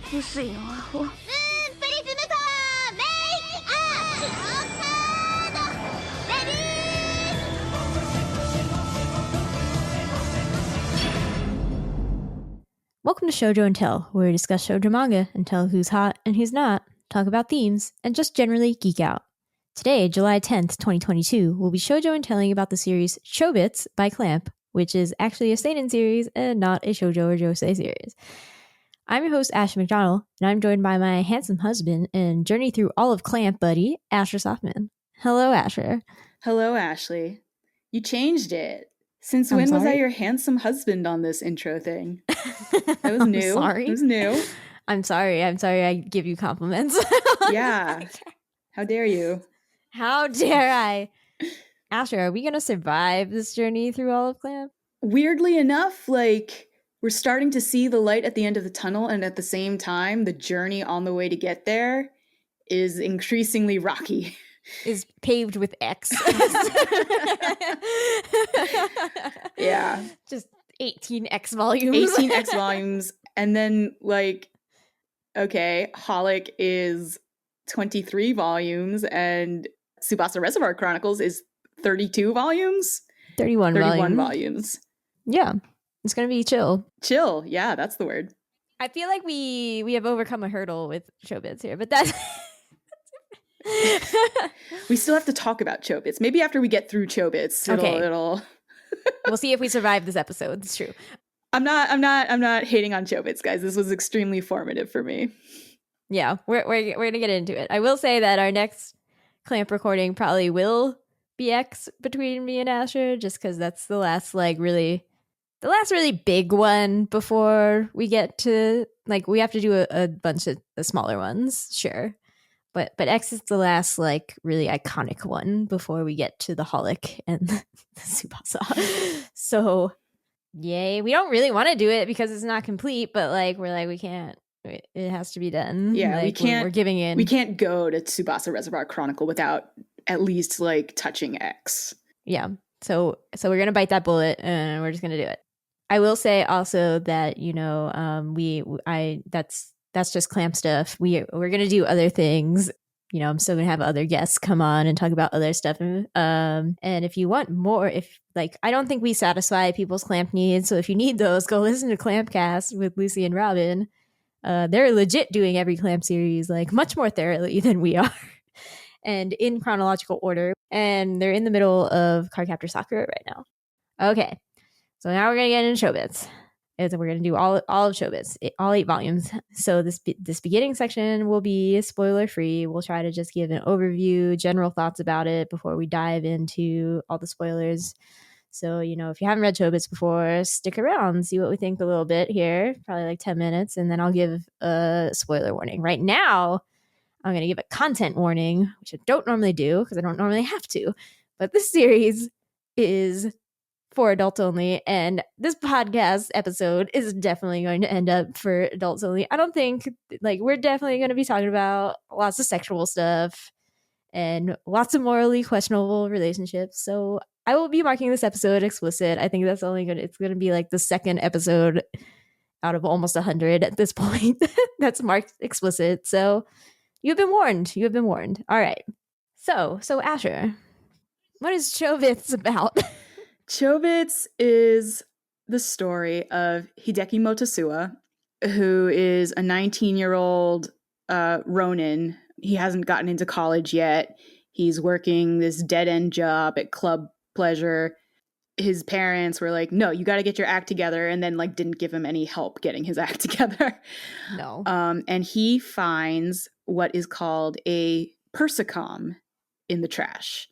不行啊，我。プリズムパワーメイクアップカードレディー。 Welcome to Shoujo and Tell, where we discuss shoujo manga and tell who's hot and who's not, talk about themes, and just generally geek out. Today, July 10th, 2022, we'll be shoujo and telling about the series Chobits by Clamp, which is actually a Seinen series and not a shoujo or josei series. I'm your host, Ashley McDonald, and I'm joined by my handsome husband and journey through all of Clamp buddy, Asher Sofman. Hello, Asher. Hello, Ashley. You changed it. Since when was I your handsome husband on this intro thing? That was new. Sorry. It was new. I'm sorry I give you compliments. Yeah. How dare you? How dare I? Asher, are we going to survive this journey through all of Clamp? Weirdly enough, like, we're starting to see the light at the end of the tunnel, and at the same time, the journey on the way to get there is increasingly rocky. Is paved with X. Yeah. Just 18 X volumes. 18 X volumes. And then, like, okay, Holic is 23 volumes, and Tsubasa Reservoir Chronicles is 32 volumes? 31 volumes. Yeah. It's going to be chill. Chill. Yeah, that's the word. I feel like we have overcome a hurdle with Chobits here, but that's... We still have to talk about Chobits. Maybe after we get through Chobits, it'll... We'll see if we survive this episode. It's true. I'm not hating on Chobits, guys. This was extremely formative for me. Yeah, we're going to get into it. I will say that our next Clamp recording probably will be X between me and Asher, just because that's the last really big one before we get to, like, we have to do a bunch of the smaller ones, sure. But X is the last, like, really iconic one before we get to the Holic and the Tsubasa. So, yay. We don't really want to do it because it's not complete, but, like, we can't. It has to be done. Yeah, like, we can't. We're giving in. We can't go to Tsubasa Reservoir Chronicle without at least, like, touching X. Yeah. So we're gonna bite that bullet and we're just gonna do it. I will say also that, you know, that's just Clamp stuff. We're gonna do other things. You know, I'm still gonna have other guests come on and talk about other stuff. And if you want more, I don't think we satisfy people's Clamp needs. So if you need those, go listen to Clampcast with Lucy and Robin. They're legit doing every Clamp series, like, much more thoroughly than we are. And in chronological order. And they're in the middle of Cardcaptor Sakura right now. Okay. So now we're going to get into Chobits. And we're going to do all of Chobits, all 8 volumes. So this beginning section will be spoiler free. We'll try to just give an overview, general thoughts about it before we dive into all the spoilers. So, you know, if you haven't read Chobits before, stick around, see what we think a little bit here, probably like 10 minutes, and then I'll give a spoiler warning. Right now, I'm going to give a content warning, which I don't normally do because I don't normally have to. But this series is for adults only, and this podcast episode is definitely going to end up for adults only. I don't think, like, we're definitely going to be talking about lots of sexual stuff and lots of morally questionable relationships. So I will be marking this episode explicit. I think that's it's going to be like the second episode out of almost 100 at this point that's marked explicit. So you've been warned. You have been warned. All right. So Asher, what is Chobits about? Chobits is the story of Hideki Motosua, who is a 19-year-old Ronin. He hasn't gotten into college yet. He's working this dead-end job at Club Pleasure. His parents were like, no, you got to get your act together, and then, like, didn't give him any help getting his act together. No. And he finds what is called a persocom in the trash.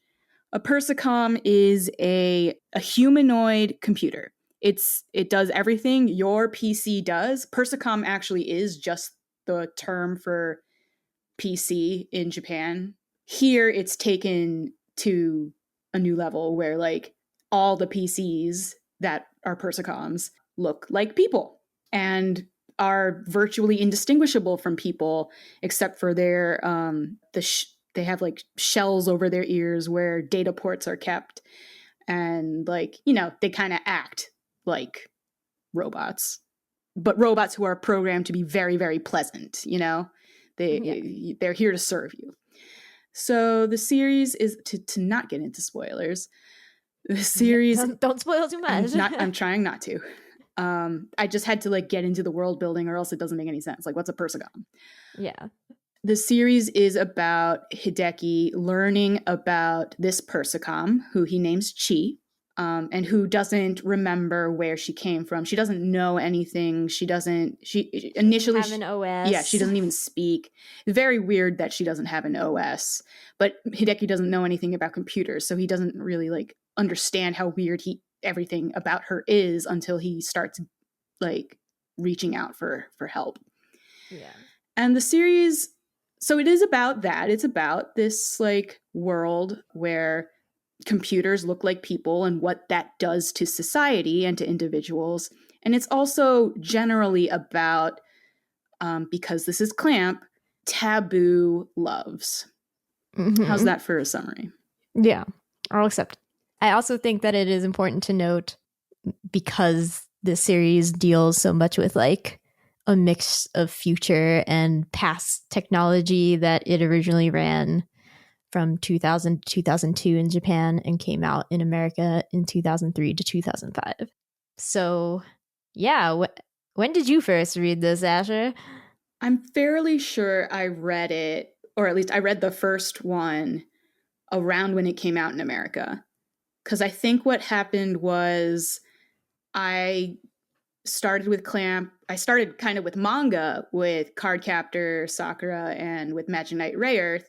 A persocom is a humanoid computer. It does everything your PC does. Persocom actually is just the term for PC in Japan. Here, it's taken to a new level where, like, all the PCs that are persocoms look like people and are virtually indistinguishable from people, except for their they have, like, shells over their ears where data ports are kept, and, like, you know, they kind of act like robots. but robots who are programmed to be very, very pleasant, you know? They're here to serve you. So the series is, to not get into spoilers, the series... Don't spoil too much. I'm trying not to. I just had to like get into the world building or else it doesn't make any sense. Like, what's a persocom? Yeah. The series is about Hideki learning about this persocom, who he names Chi, and who doesn't remember where she came from. She doesn't know anything. She initially have an OS. Yeah, she doesn't even speak. It's very weird that she doesn't have an OS, but Hideki doesn't know anything about computers, so he doesn't really like understand how weird everything about her is until he starts like reaching out for help. Yeah. And the series, so it is about that. It's about this like world where computers look like people and what that does to society and to individuals. And it's also generally about, because this is Clamp, taboo loves. Mm-hmm. How's that for a summary? Yeah, I'll accept. I also think that it is important to note, because the series deals so much with like a mix of future and past technology, that it originally ran from 2000 to 2002 in Japan and came out in America in 2003 to 2005. So, yeah, when did you first read this, Asher? I'm fairly sure I read it, or at least I read the first one around when it came out in America. Because I think what happened was I started with Clamp. I started kind of with manga with Cardcaptor, Sakura, and with Magic Knight Rayearth.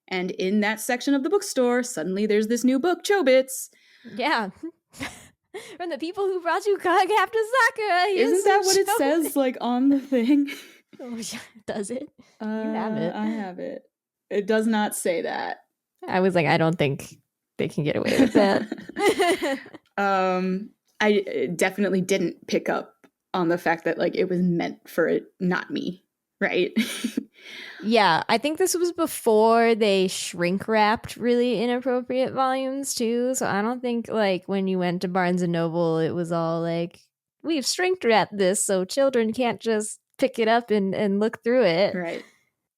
And in that section of the bookstore, suddenly there's this new book, Chobits. Yeah. From the people who brought you Cardcaptor Sakura. Isn't that what it says, like, on the thing? Oh, yeah. Does it? You have it. I have it. It does not say that. I was like, I don't think they can get away with that. I definitely didn't pick up on the fact that like it was meant for it, not me, right? Yeah, I think this was before they shrink wrapped really inappropriate volumes too. So I don't think like when you went to Barnes and Noble, it was all like, we've shrink wrapped this so children can't just pick it up and look through it. Right.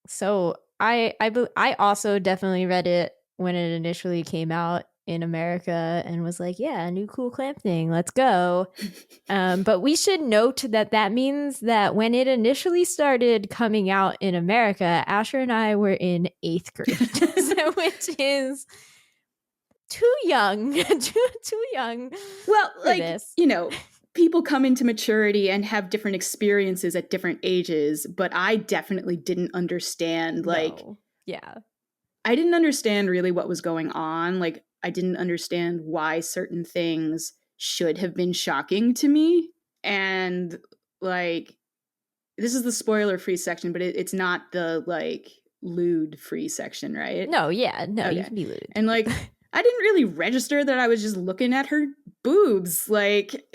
So I also definitely read it when it initially came out in America and was like, yeah, a new cool Clamp thing, let's go. But we should note that means that when it initially started coming out in America, Asher and I were in 8th grade, which is too young, too young. Well, like, this. You know, people come into maturity and have different experiences at different ages, but I definitely didn't understand, like, No. Yeah. I didn't understand really what was going on. Like, I didn't understand why certain things should have been shocking to me. And like, this is the spoiler-free section, but it's not the like lewd-free section, right? No, yeah, no, Okay. you can be lewd. And like, I didn't really register that I was just looking at her boobs. Like,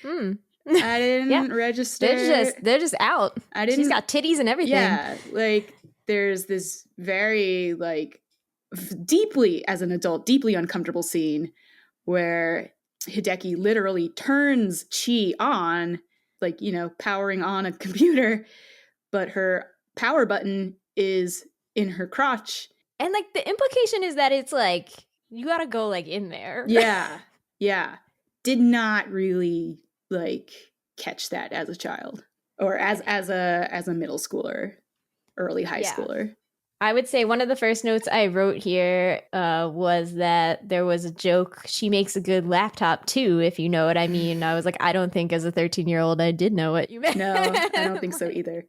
I didn't register. They're just out. She's got titties and everything. Yeah, like there's this very like deeply, as an adult, deeply uncomfortable scene where Hideki literally turns Chi on, like, you know, powering on a computer, but her power button is in her crotch. And like the implication is that it's like, you gotta go like in there. Yeah. Did not really like catch that as a child or as a middle schooler, early high schooler. I would say one of the first notes I wrote here was that there was a joke, she makes a good laptop too, if you know what I mean. I was like, I don't think as a 13-year-old I did know what you meant. No, I don't think so either.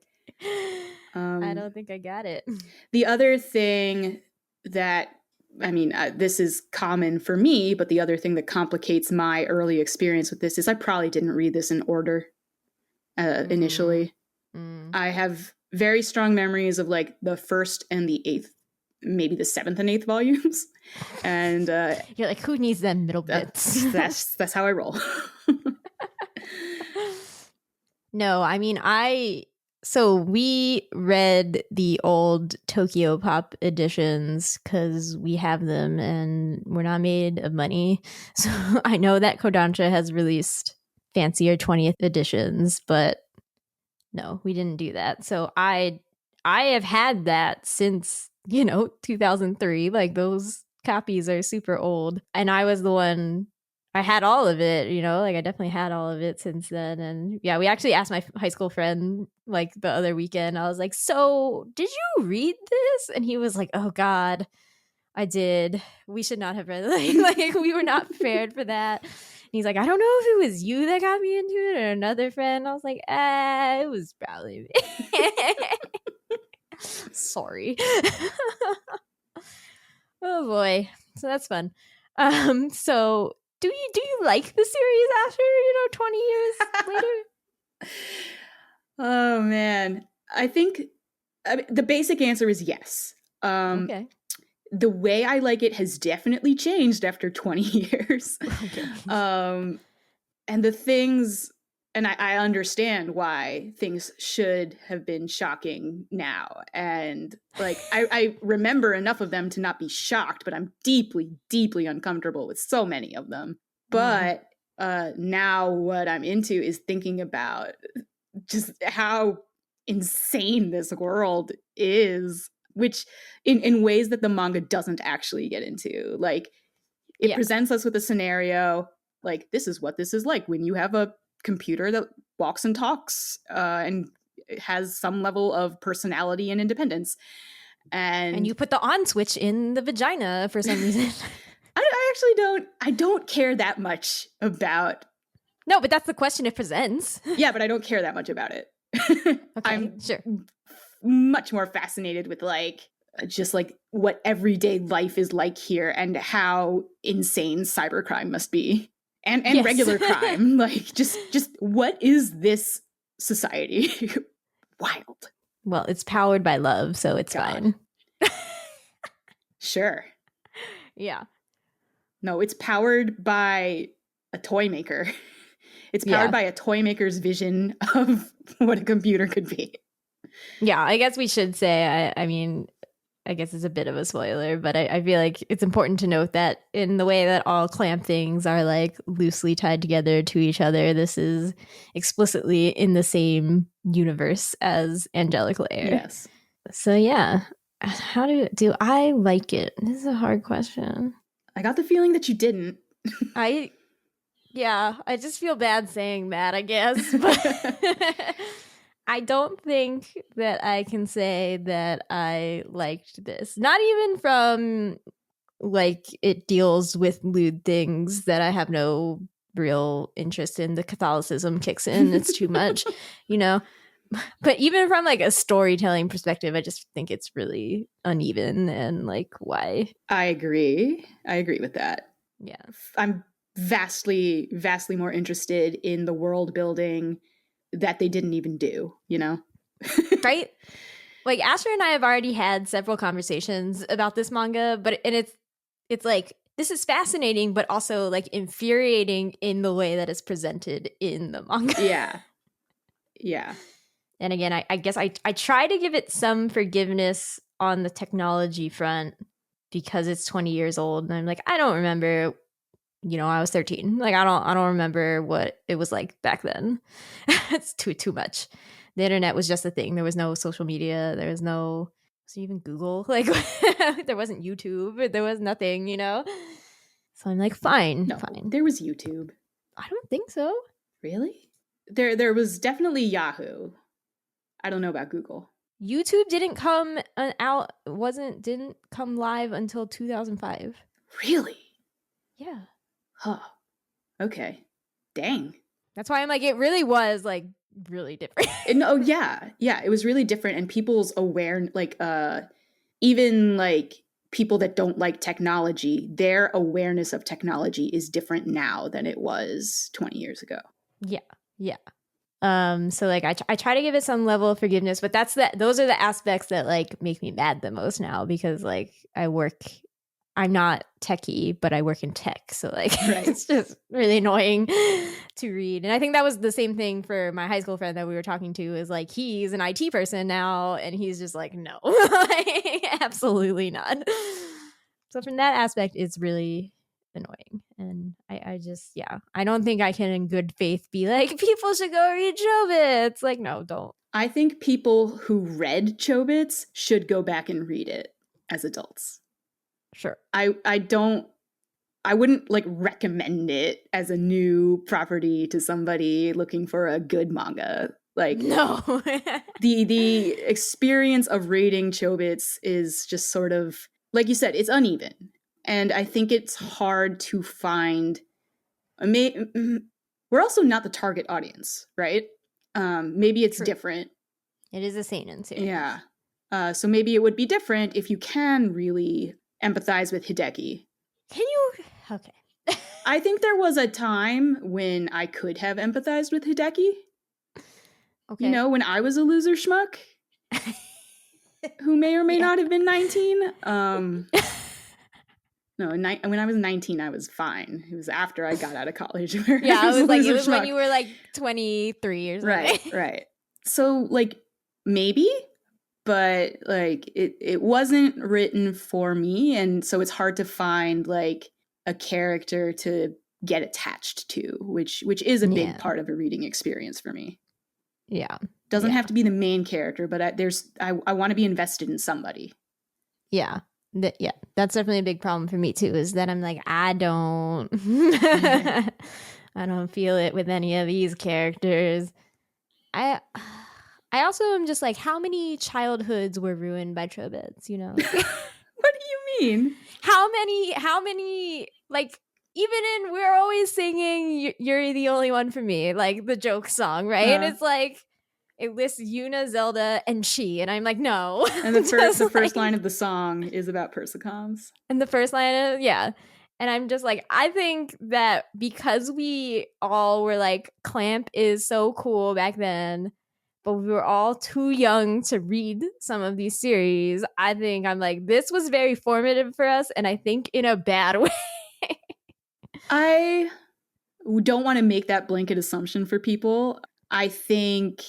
I don't think I got it. The other thing that, I mean, this is common for me, but the other thing that complicates my early experience with this is I probably didn't read this in order initially. I have very strong memories of like the 1st and the 8th, maybe the 7th and 8th volumes. And you're like, who needs them middle bits? That's how I roll. No, I mean, so we read the old Tokyo Pop editions because we have them and we're not made of money. So I know that Kodansha has released fancier 20th editions, but no, we didn't do that. So I have had that since, 2003. Like those copies are super old. And I was the one, I had all of it, like I definitely had all of it since then. And yeah, we actually asked my high school friend like the other weekend. I was like, "So, did you read this?" And he was like, "Oh God, I did. We should not have read it. Like we were not prepared for that." And he's like, "I don't know if it was you that got me into it or another friend." I was like, it was probably me." Sorry. Oh boy. So that's fun. So do you like the series after, 20 years later? Oh man. I think the basic answer is yes. Okay. The way I like it has definitely changed after 20 years. Okay. And the things, and I understand why things should have been shocking now. And like, I remember enough of them to not be shocked, but I'm deeply, deeply uncomfortable with so many of them. But now what I'm into is thinking about just how insane this world is, which in ways that the manga doesn't actually get into. Like, it presents us with a scenario like, this is what this is like when you have a computer that walks and talks and has some level of personality and independence. And you put the on switch in the vagina for some reason. I don't care that much about. No, but that's the question it presents. Yeah, but I don't care that much about it. Okay, I'm sure. much more fascinated with just like what everyday life is like here and how insane cybercrime must be. And Yes. regular crime. Like just what is this society? Wild. Well, it's powered by love, so it's fine. Sure. Yeah. No, it's powered by a toy maker. It's powered by a toy maker's vision of what a computer could be. Yeah, I guess we should say, I mean, I guess it's a bit of a spoiler, but I feel like it's important to note that in the way that all clamp things are like loosely tied together to each other, this is explicitly in the same universe as Angelic Layer. Yes. So yeah, how do I like it? This is a hard question. I got the feeling that you didn't. I just feel bad saying that, I guess. But I don't think that I can say that I liked this. Not even from like it deals with lewd things that I have no real interest in. The Catholicism kicks in. It's too much, But even from like a storytelling perspective, I just think it's really uneven and like why. I agree with that. Yeah. I'm vastly, vastly more interested in the world building that they didn't even do, Right? Like Asher and I have already had several conversations about this manga, it's like, this is fascinating, but also like infuriating in the way that it's presented in the manga. Yeah. And again, I guess I try to give it some forgiveness on the technology front because it's 20 years old. And I'm like, I don't remember, I was 13. Like, I don't remember what it was like back then. It's too much. The internet was just a thing. There was no social media. There was no, even Google. Like, there wasn't YouTube. There was nothing, So I'm like, fine. There was YouTube. I don't think so. Really? There was definitely Yahoo. I don't know about Google. YouTube didn't come didn't come live until 2005. Really? Yeah. Huh. Okay. Dang. That's why I'm like, it really was like really different. Yeah. It was really different, and people's even like people that don't like technology, their awareness of technology is different now than it was 20 years ago. Yeah. So like I try to give it some level of forgiveness, but those are the aspects that like make me mad the most now because like I'm not techie, but I work in tech. So like it's just really annoying to read. And I think that was the same thing for my high school friend that we were talking to is like, he's an IT person now. And he's just like, no, like, absolutely not. So from that aspect, it's really annoying. And I just, I don't think I can in good faith be like, people should go read Chobits. Like, no, don't. I think people who read Chobits should go back and read it as adults. Sure. I wouldn't like recommend it as a new property to somebody looking for a good manga. Like, no. the experience of reading Chobits is just sort of, like you said, it's uneven. And I think it's hard to find. We're also not the target audience, right? Maybe it's different. It is a seinen series. Yeah. So maybe it would be different if you can really empathize with Hideki. Can you? Okay. I think there was a time when I could have empathized with Hideki. Okay. You know, when I was a loser schmuck who may or may not have been 19. No, when I was 19, I was fine. It was after I got out of college. Yeah, it was when you were like 23 or something. Right. So like maybe, but like it wasn't written for me, and so it's hard to find like a character to get attached to, which is a big part of a reading experience for me. Yeah. Doesn't have to be the main character, but I want to be invested in somebody. Yeah. That's definitely a big problem for me too, is that I'm like, I don't I don't feel it with any of these characters. I also am just like, how many childhoods were ruined by Chobits, you know? What do you mean? How many like, even in We're Always Singing You're the Only One for Me, like the joke song, right? And it's like, it lists Yuna, Zelda, and she, and I'm like, no. And the first line of the song is about persocoms. And the first line of, and I'm just like, I think that because we all were like, Clamp is so cool back then, but we were all too young to read some of these series. I think I'm like, this was very formative for us, and I think in a bad way. I don't want to make that blanket assumption for people. I think,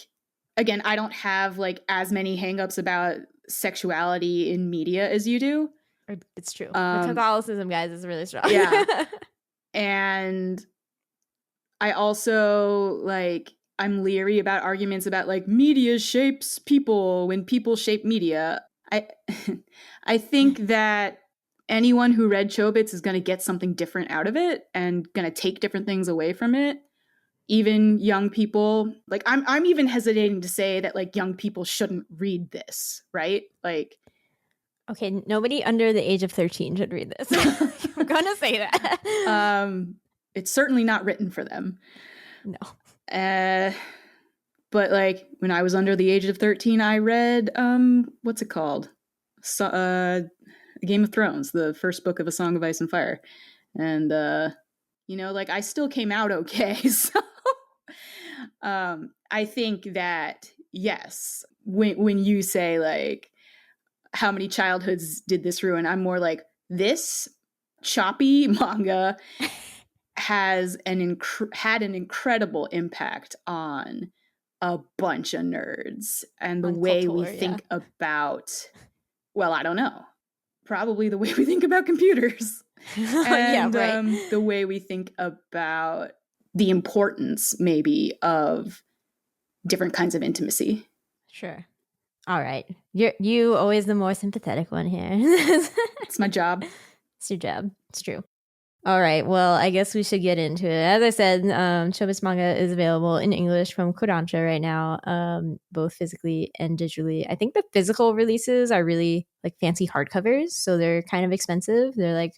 again, I don't have like as many hangups about sexuality in media as you do. It's true. The Catholicism, guys, is really strong. Yeah. And I also like, I'm leery about arguments about like media shapes people when people shape media. I think that anyone who read Chobits is going to get something different out of it and going to take different things away from it. Even young people, like I'm even hesitating to say that like young people shouldn't read this, right? Like, okay, nobody under the age of 13 should read this. I'm gonna say that. It's certainly not written for them. No. But like when I was under the age of 13, I read what's it called? Game of Thrones, the first book of A Song of Ice and Fire, and you know, like I still came out okay. So I think that yes, when you say like how many childhoods did this ruin, I'm more like, this choppy manga has had an incredible impact on a bunch of nerds and the way we think about, well, I don't know, probably the way we think about computers. And the way we think about the importance maybe of different kinds of intimacy. Sure. All right. You always the more sympathetic one here. It's my job. It's your job. It's true. All right. Well, I guess we should get into it. As I said, Chobits Manga is available in English from Kodansha right now, both physically and digitally. I think the physical releases are really like fancy hardcovers, so they're kind of expensive. They're like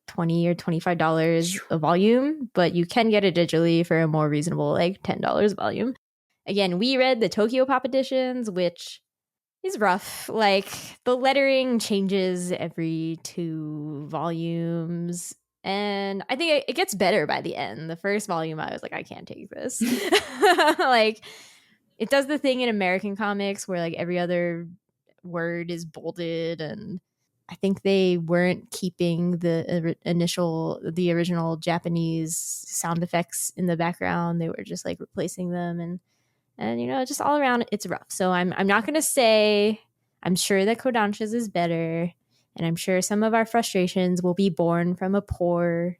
$20 or $25 a volume, but you can get it digitally for a more reasonable, like $10 a volume. Again, we read the Tokyo Pop editions, which is rough. Like the lettering changes every 2 volumes. And I think it gets better by the end. The first volume, I was like, I can't take this. Like, it does the thing in American comics where like every other word is bolded, and I think they weren't keeping the original Japanese sound effects in the background. They were just like replacing them, and you know, just all around it's rough. So I'm not gonna say I'm sure that Kodansha's is better. And I'm sure some of our frustrations will be born from a poor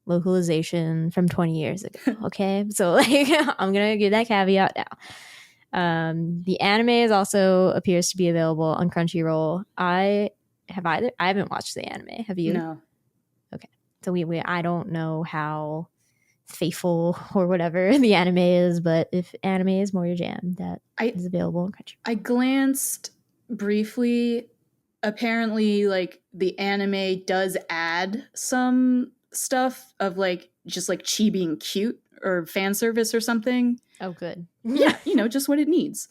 localization from 20 years ago. Okay, so like I'm gonna give that caveat now. The anime also appears to be available on Crunchyroll. I haven't watched the anime. Have you? No. Okay, so I don't know how faithful or whatever the anime is, but if anime is more your jam, that is available on Crunchyroll. I glanced briefly. Apparently, like, the anime does add some stuff of like just like chi being cute or fan service or something. Oh, good. Yeah, just what it needs.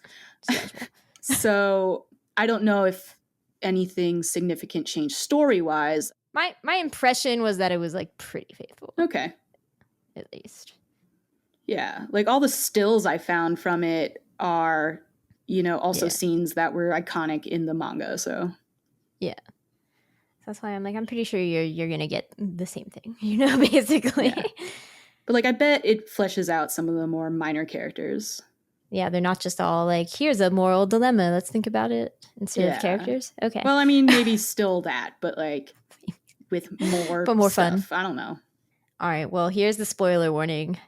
So I don't know if anything significant changed story-wise. My impression was that it was like pretty faithful. Okay. At least. Yeah, like all the stills I found from it are, also scenes that were iconic in the manga. So yeah, that's why I'm like, I'm pretty sure you're gonna get the same thing, basically. Yeah. But like, I bet it fleshes out some of the more minor characters. Yeah, they're not just all like, here's a moral dilemma, let's think about it instead of characters. Okay. Well, I mean, maybe still that, but like with more, but more stuff. fun. I don't know. All right. Well, here's the spoiler warning.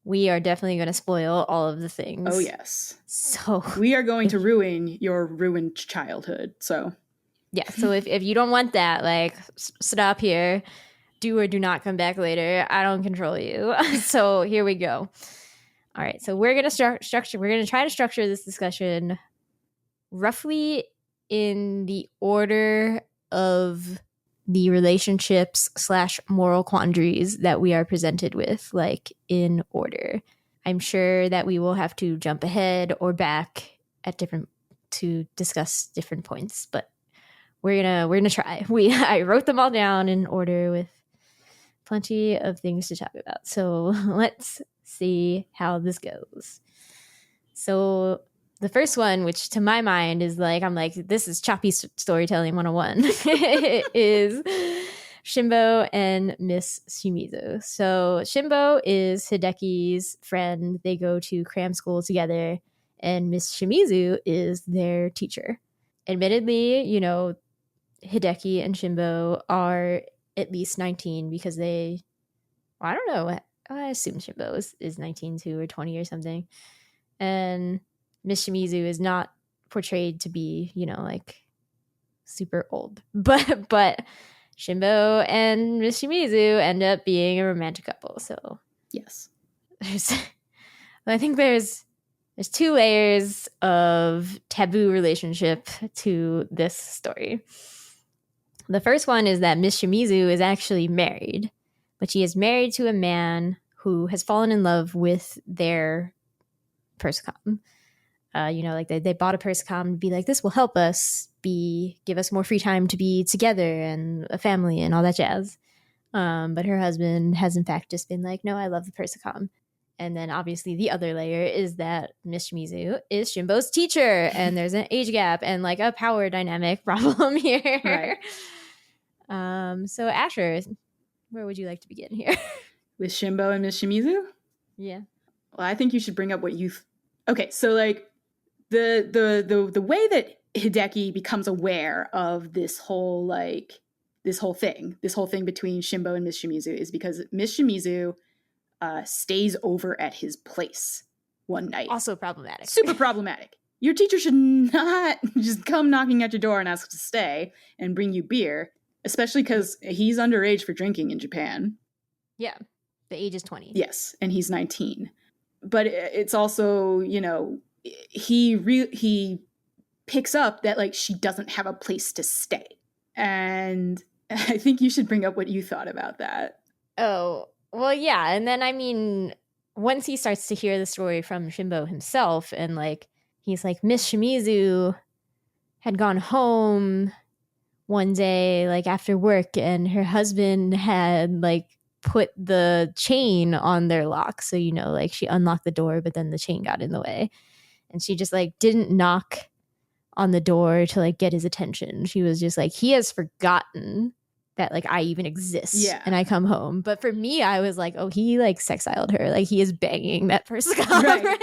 We are definitely going to spoil all of the things. Oh, yes. So we are going to ruin your ruined childhood. So yeah. So if you don't want that, like, stop here. Do or do not come back later. I don't control you. So here we go. All right. So we're going to structure. We're going to try to structure this discussion roughly in the order of the relationships / moral quandaries that we are presented with, like in order. I'm sure that we will have to jump ahead or back to discuss different points, but we're gonna try. I wrote them all down in order with plenty of things to talk about. So let's see how this goes. So the first one, which to my mind is like, I'm like, this is choppy storytelling 101, is Shimbo and Miss Shimizu. So Shimbo is Hideki's friend. They go to cram school together, and Miss Shimizu is their teacher. Admittedly, Hideki and Shimbo are at least 19 because I don't know. I assume Shimbo is 19 too, or 20 or something. And Miss Shimizu is not portrayed to be, like super old. But Shimbo and Miss Shimizu end up being a romantic couple. So yes. I think there's 2 layers of taboo relationship to this story. The first one is that Miss Shimizu is actually married, but she is married to a man who has fallen in love with their persocom. Like they bought a persocom to be like, this will help us give us more free time to be together and a family and all that jazz. But her husband has in fact just been like, no, I love the persocom. And then obviously the other layer is that Miss Shimizu is Shimbo's teacher, and there's an age gap and like a power dynamic problem here. Right. So Asher, where would you like to begin here? With Shimbo and Miss Shimizu? Yeah. Well, I think you should bring up what you... Okay, so like the way that Hideki becomes aware of this whole thing between Shimbo and Miss Shimizu is because Miss Shimizu stays over at his place one night. Also problematic. Super problematic. Your teacher should not just come knocking at your door and ask to stay and bring you beer, especially because he's underage for drinking in Japan. Yeah, the age is 20. Yes, and he's 19. But it's also, he picks up that like she doesn't have a place to stay. And I think you should bring up what you thought about that. Oh, well, yeah. And then, I mean, once he starts to hear the story from Shimbo himself, and like, he's like, Miss Shimizu had gone home one day, like after work, and her husband had like put the chain on their lock. So, like she unlocked the door, but then the chain got in the way. And she just like didn't knock on the door to like get his attention. She was just like, he has forgotten that like I even exist. Yeah. And I come home. But for me, I was like, oh, he like sexiled her. Like he is banging that person right now.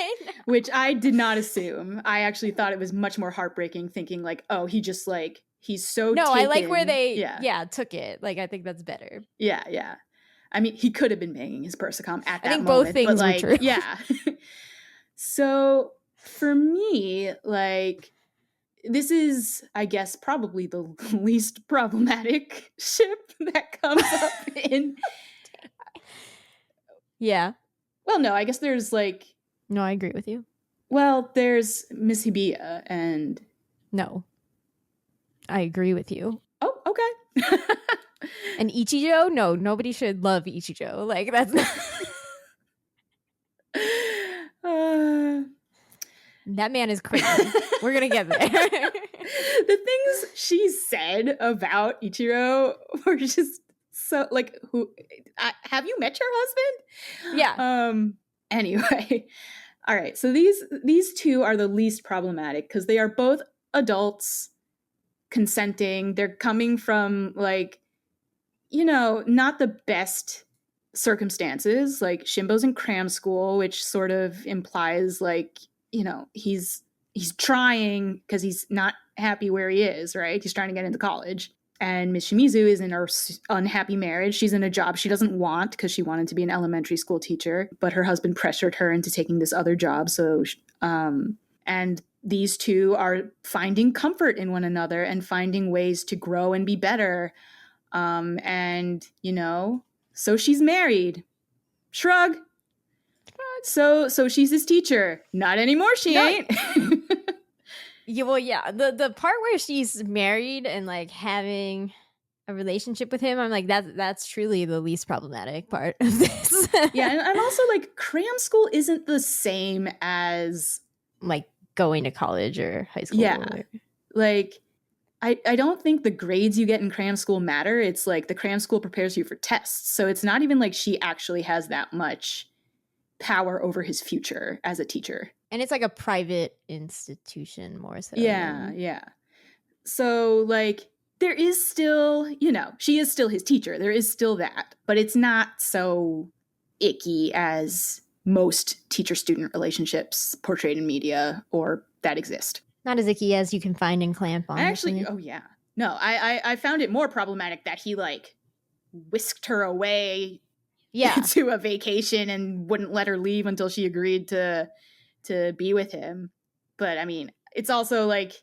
Which I did not assume. I actually thought it was much more heartbreaking, thinking like, oh, he just like, he's so No, taken. I like where they took it. Like I think that's better. Yeah. I mean, he could have been banging his persocom at that I think moment. both things but, were true. Yeah. So for me, like, this is, I guess, probably the least problematic ship that comes up in. Yeah. Well, no, I guess there's like. No, I agree with you. Well, there's Miss Hibiya and. No. I agree with you. Oh, okay. And Ichijo? No, nobody should love Ichijo. Like, that's not. That man is crazy. We're gonna get there. The things she said about Ichiro were just so like, who have you met your husband? Yeah. Anyway, all right. So these two are the least problematic because they are both adults consenting. They're coming from like, not the best circumstances. Like Shimbo's in cram school, which sort of implies like, he's trying because he's not happy where he is, right? He's trying to get into college. And Miss Shimizu is in her unhappy marriage. She's in a job she doesn't want because she wanted to be an elementary school teacher, but her husband pressured her into taking this other job. So, and these two are finding comfort in one another and finding ways to grow and be better. And, so she's married. Shrug. So she's his teacher. Not anymore, she ain't. Yeah, well, yeah. The part where she's married and like having a relationship with him, I'm like, that's truly the least problematic part of this. Yeah, and I'm also like, cram school isn't the same as like going to college or high school. Yeah. Like, I don't think the grades you get in cram school matter. It's like the cram school prepares you for tests. So it's not even like she actually has that much power over his future as a teacher. And it's like a private institution more so. Yeah. So like there is still, she is still his teacher. There is still that, but it's not so icky as most teacher-student relationships portrayed in media or that exist. Not as icky as you can find in Clamp, honestly. Actually, oh yeah. No, I found it more problematic that he like whisked her away to a vacation and wouldn't let her leave until she agreed to be with him. But I mean, it's also like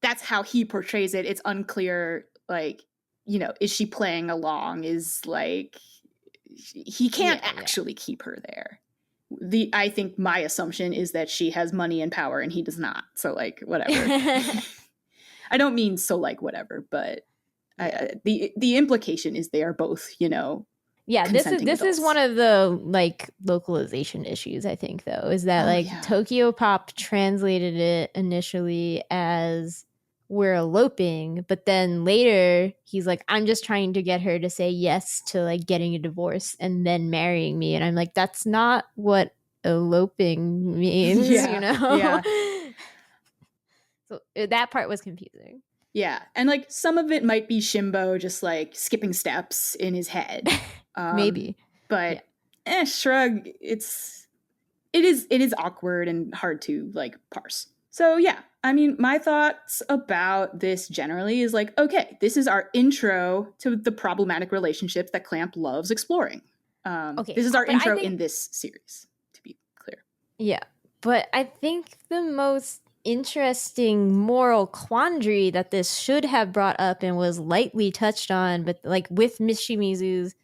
that's how he portrays it. It's unclear, like, is she playing along? Is like he can't actually keep her there. I think my assumption is that she has money and power and he does not. So like whatever. I don't mean so like whatever, but the implication is they are both, Yeah, this is one of the like localization issues, I think, though, is that Tokyo Pop translated it initially as we're eloping, but then later he's like, I'm just trying to get her to say yes to like getting a divorce and then marrying me. And I'm like, that's not what eloping means, Yeah. So that part was confusing. Yeah. And like some of it might be Shimbo just like skipping steps in his head. Maybe. But shrug, it is awkward and hard to like parse. So yeah, I mean, my thoughts about this generally is like, okay, this is our intro to the problematic relationships that Clamp loves exploring. This is our intro in this series, to be clear. Yeah, but I think the most interesting moral quandary that this should have brought up and was lightly touched on, but like with Miss Shimizu's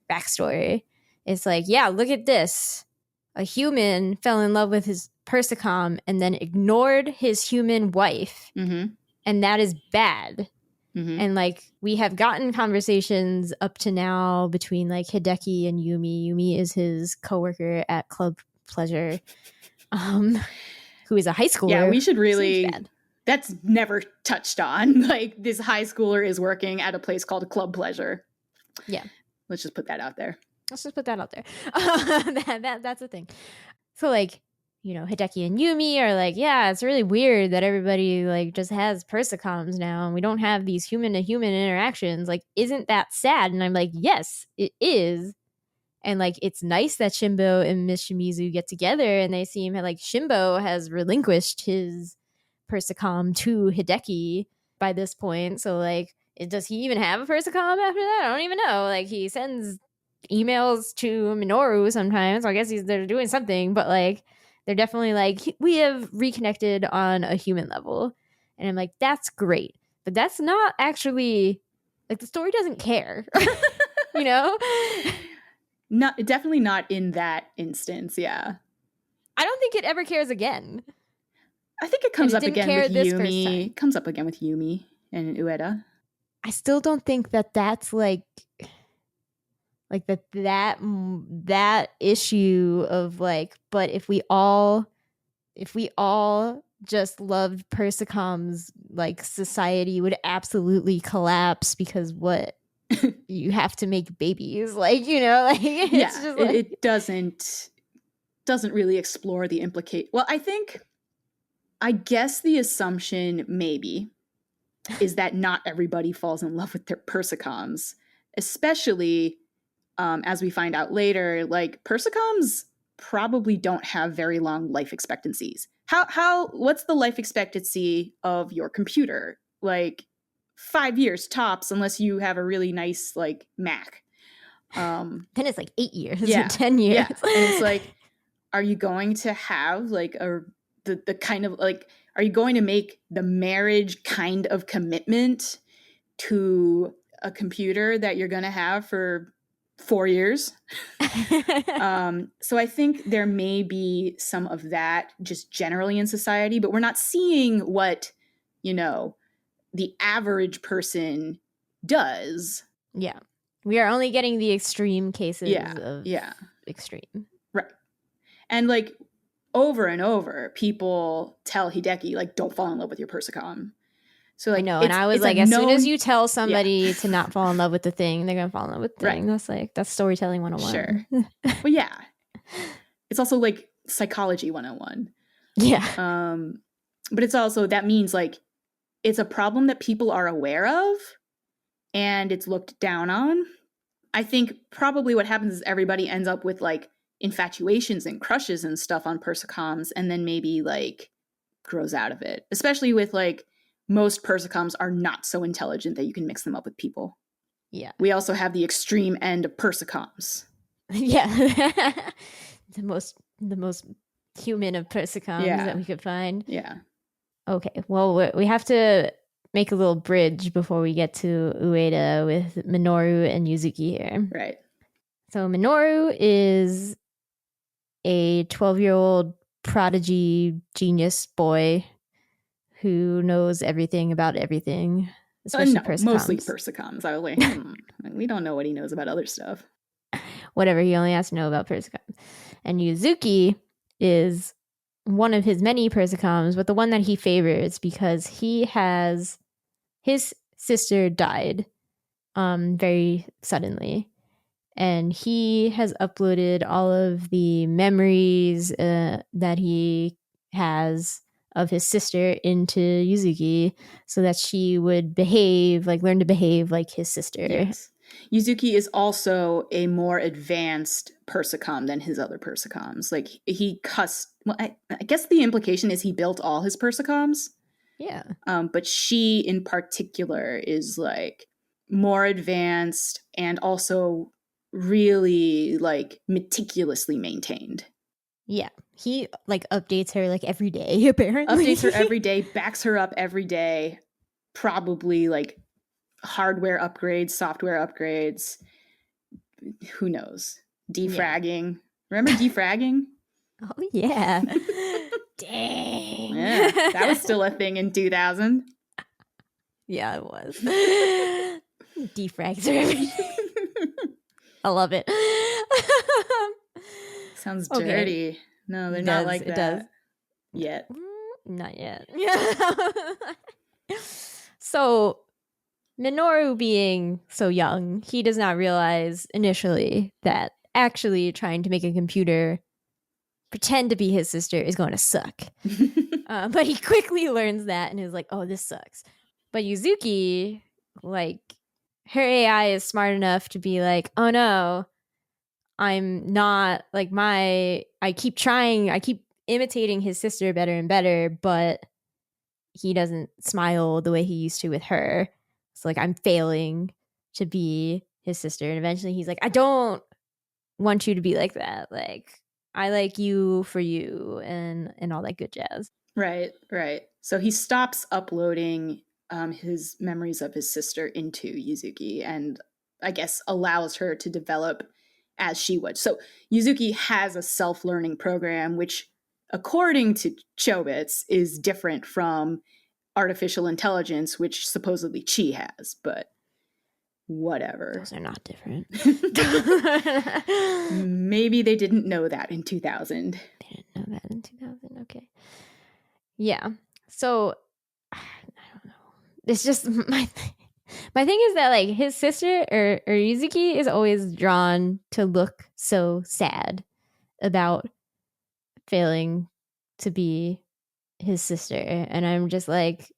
backstory, it's like, yeah, look at this. A human fell in love with his persocom and then ignored his human wife. Mm-hmm. And that is bad. Mm-hmm. And like we have gotten conversations up to now between like Hideki and Yumi. Yumi is his coworker at Club Pleasure, who is a high schooler. Yeah, we should really. That's never touched on. Like this high schooler is working at a place called Club Pleasure. Yeah. Let's just put that out there. That's a thing. So like, Hideki and Yumi are like, yeah, it's really weird that everybody like just has persocoms now and we don't have these human to human interactions. Like, isn't that sad? And I'm like, yes, it is. And like, it's nice that Shimbo and Miss Shimizu get together and they seem like Shimbo has relinquished his persocom to Hideki by this point. So like, does he even have a persocom after that? I don't even know. Like, he sends emails to Minoru sometimes. So I guess they're doing something, but like they're definitely like, we have reconnected on a human level. And I'm like, that's great. But that's not actually, like, the story doesn't care. You know? Definitely not in that instance, yeah. I don't think it ever cares again. I think it comes up again with Yumi. It comes up again with Yumi and Ueda. I still don't think that's like that issue of like, but if we all just loved persocoms, like society would absolutely collapse because what you have to make babies, like, you know, like it's just like, it doesn't really explore the implicate. Well, I guess the assumption maybe is that not everybody falls in love with their persocoms, especially as we find out later, like persocoms probably don't have very long life expectancies. What's the life expectancy of your computer? Like 5 years tops, unless you have a really nice like Mac. Then it's like 8 years, yeah, 10 years. Yeah. And it's like, are you going to have like the kind of like, are you going to make the marriage kind of commitment to a computer that you're going to have for 4 years? So I think there may be some of that just generally in society, but we're not seeing what, you know, the average person does. Yeah. We are only getting the extreme cases of extreme. Right. And like over and over, people tell Hideki, like, don't fall in love with your persocom. So like, I know, and I was like, as soon as you tell somebody to not fall in love with the thing, they're gonna fall in love with the thing. That's storytelling 101. Sure. But yeah, it's also like psychology 101. Yeah. But it's also, that means like it's a problem that people are aware of and it's looked down on. I think probably what happens is everybody ends up with like infatuations and crushes and stuff on persocoms, and then maybe like grows out of it, especially with like most persocoms are not so intelligent that you can mix them up with people. Yeah. We also have the extreme end of persocoms. Yeah. the most human of persocoms that we could find. Yeah. Okay. Well, we have to make a little bridge before we get to Ueda with Minoru and Yuzuki here. Right. So Minoru is a 12-year-old prodigy genius boy who knows everything about everything, especially persocoms. Mostly persocoms. I was like, we don't know what he knows about other stuff. Whatever, he only has to know about persocoms. And Yuzuki is one of his many persocoms, but the one that he favors because his sister died very suddenly. And he has uploaded all of the memories that he has of his sister into Yuzuki so that she would learn to behave like his sister. Yes. Yuzuki is also a more advanced persocom than his other persocoms. Like I guess the implication is he built all his persocoms. Yeah. But she in particular is like more advanced and also really like meticulously maintained. Yeah. He like updates her like every day, apparently. Updates her every day, backs her up every day, probably like hardware upgrades, software upgrades. Who knows? Defragging. Yeah. Remember defragging? Oh yeah. Dang. Yeah, that was still a thing in 2000. Yeah, it was. Defrags her. I love it. Sounds dirty. Okay. No, they're not like that. It does. Yet. Not yet. So, Minoru being so young, he does not realize initially that actually trying to make a computer pretend to be his sister is going to suck. But he quickly learns that and is like, oh, this sucks. But Yuzuki, like, her AI is smart enough to be like, oh no, I'm not like I keep imitating his sister better and better, but he doesn't smile the way he used to with her. So like, I'm failing to be his sister. And eventually he's like, I don't want you to be like that. Like, I like you for you and all that good jazz. Right. So he stops uploading his memories of his sister into Yuzuki and I guess allows her to develop as she would. So Yuzuki has a self-learning program, which according to Chobits is different from artificial intelligence, which supposedly Chi has, but whatever. Those are not different. Maybe they didn't know that in 2000. They didn't know that in 2000. Okay. Yeah. So I don't know. It's just my thing is that like his sister or Yuzuki is always drawn to look so sad about failing to be his sister, and I'm just like,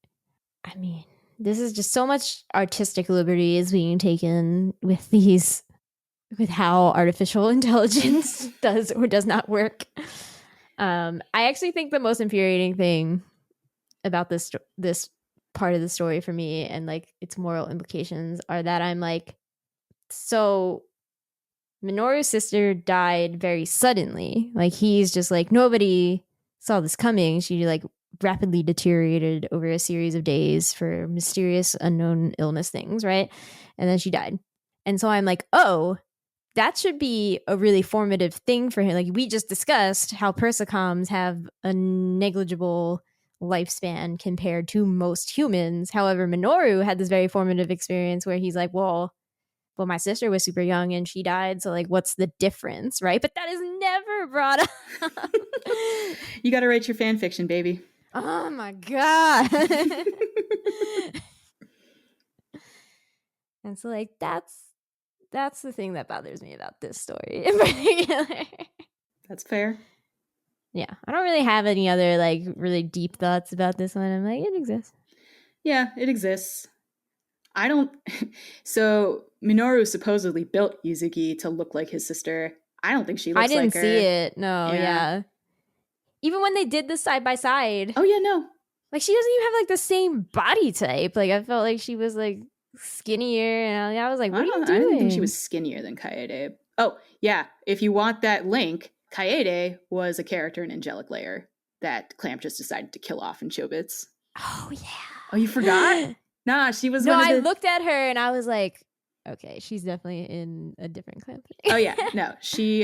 I mean, this is just so much artistic liberty is being taken with how artificial intelligence does or does not work. I actually think the most infuriating thing about this part of the story for me and like its moral implications are that I'm like, so Minoru's sister died very suddenly. Like he's just like, nobody saw this coming. She like rapidly deteriorated over a series of days for mysterious unknown illness things, right? And then she died. And so I'm like, oh, that should be a really formative thing for him. Like we just discussed how persocoms have a negligible lifespan compared to most humans. However, Minoru had this very formative experience where he's like, well, my sister was super young and she died. So like, what's the difference, right? But that is never brought up. You got to write your fan fiction, baby. Oh my God. And so like, that's the thing that bothers me about this story in particular. That's fair. Yeah, I don't really have any other like really deep thoughts about this one. I'm like, it exists. Yeah, it exists. I don't. So Minoru supposedly built Yuzuki to look like his sister. I don't think she looks like her. I didn't see it. No, yeah. Even when they did the side by side. Oh yeah, no. Like she doesn't even have like the same body type. Like I felt like she was like skinnier, and I was like, what are you doing? I didn't think she was skinnier than Kaede. Oh yeah, if you want that link, Kaede was a character in Angelic Layer that Clamp just decided to kill off in Chobits. Oh yeah. Oh, you forgot? Nah, she was. No, I looked at her and I was like, okay, she's definitely in a different Clamp thing. Oh yeah, no, she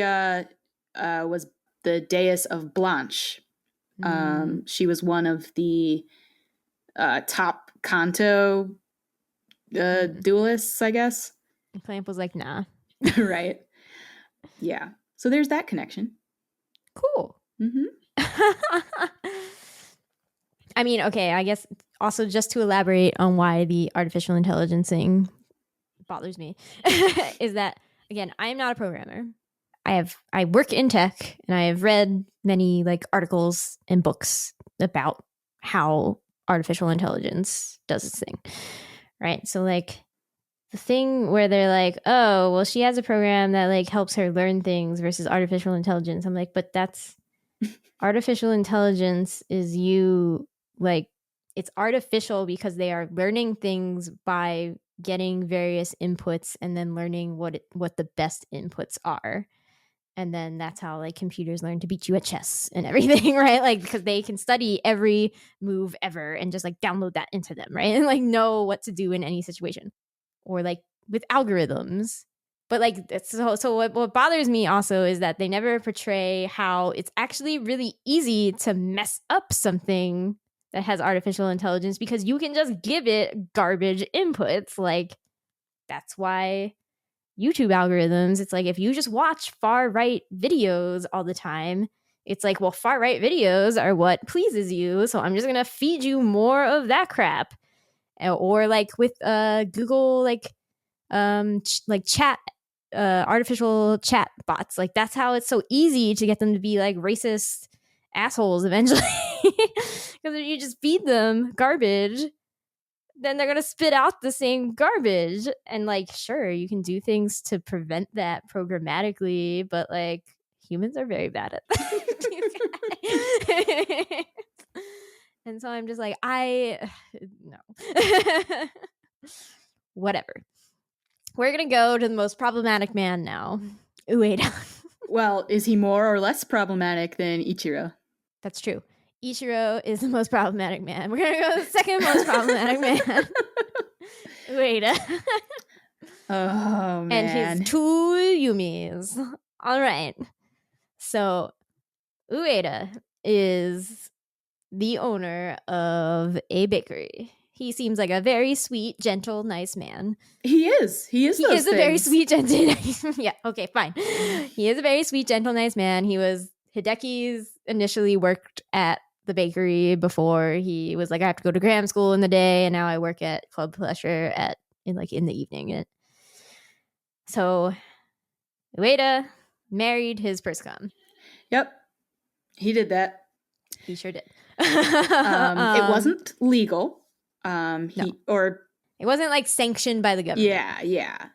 was the Deus of Blanche. She was one of the top Kanto duelists, I guess. Clamp was like, nah. Right. Yeah. So there's that connection. Cool. I mean, okay, I guess also just to elaborate on why the artificial intelligence thing bothers me is that, again, I am not a programmer. I work in tech and I have read many like articles and books about how artificial intelligence does its thing. Right? So like the thing where they're like, oh, well, she has a program that like helps her learn things versus artificial intelligence. I'm like, but that's artificial intelligence is you like, it's artificial because they are learning things by getting various inputs and then learning what the best inputs are. And then that's how like computers learn to beat you at chess and everything, right? Like because they can study every move ever and just like download that into them, right? And like know what to do in any situation. Or like with algorithms. But like so what bothers me also is that they never portray how it's actually really easy to mess up something that has artificial intelligence because you can just give it garbage inputs. Like that's why YouTube algorithms, it's like if you just watch far right videos all the time, it's like, well, far right videos are what pleases you, so I'm just gonna feed you more of that crap. Or like with Google like chat artificial chat bots, like that's how it's so easy to get them to be like racist assholes eventually. Because if you just feed them garbage, then they're gonna spit out the same garbage. And like, sure, you can do things to prevent that programmatically, but like humans are very bad at that. And so I'm just like, no. Whatever. We're gonna go to the most problematic man now. Ueda. Well, is he more or less problematic than Ichiro? That's true. Ichiro is the most problematic man. We're going to go with the second most problematic man. Ueda. Oh, man. And his 2 Yumis. All right. So, Ueda is the owner of a bakery. He seems like a very sweet, gentle, nice man. He is. He is a very sweet, gentle. Yeah, okay, fine. He is a very sweet, gentle, nice man. He was Hideki's initially worked at the bakery before he was like, I have to go to gram school in the day, and now I work at Club Pleasure in the evening. So Ueda married his persocom. Yep. He did that. He sure did. It wasn't legal. No. It wasn't like sanctioned by the government. Yeah.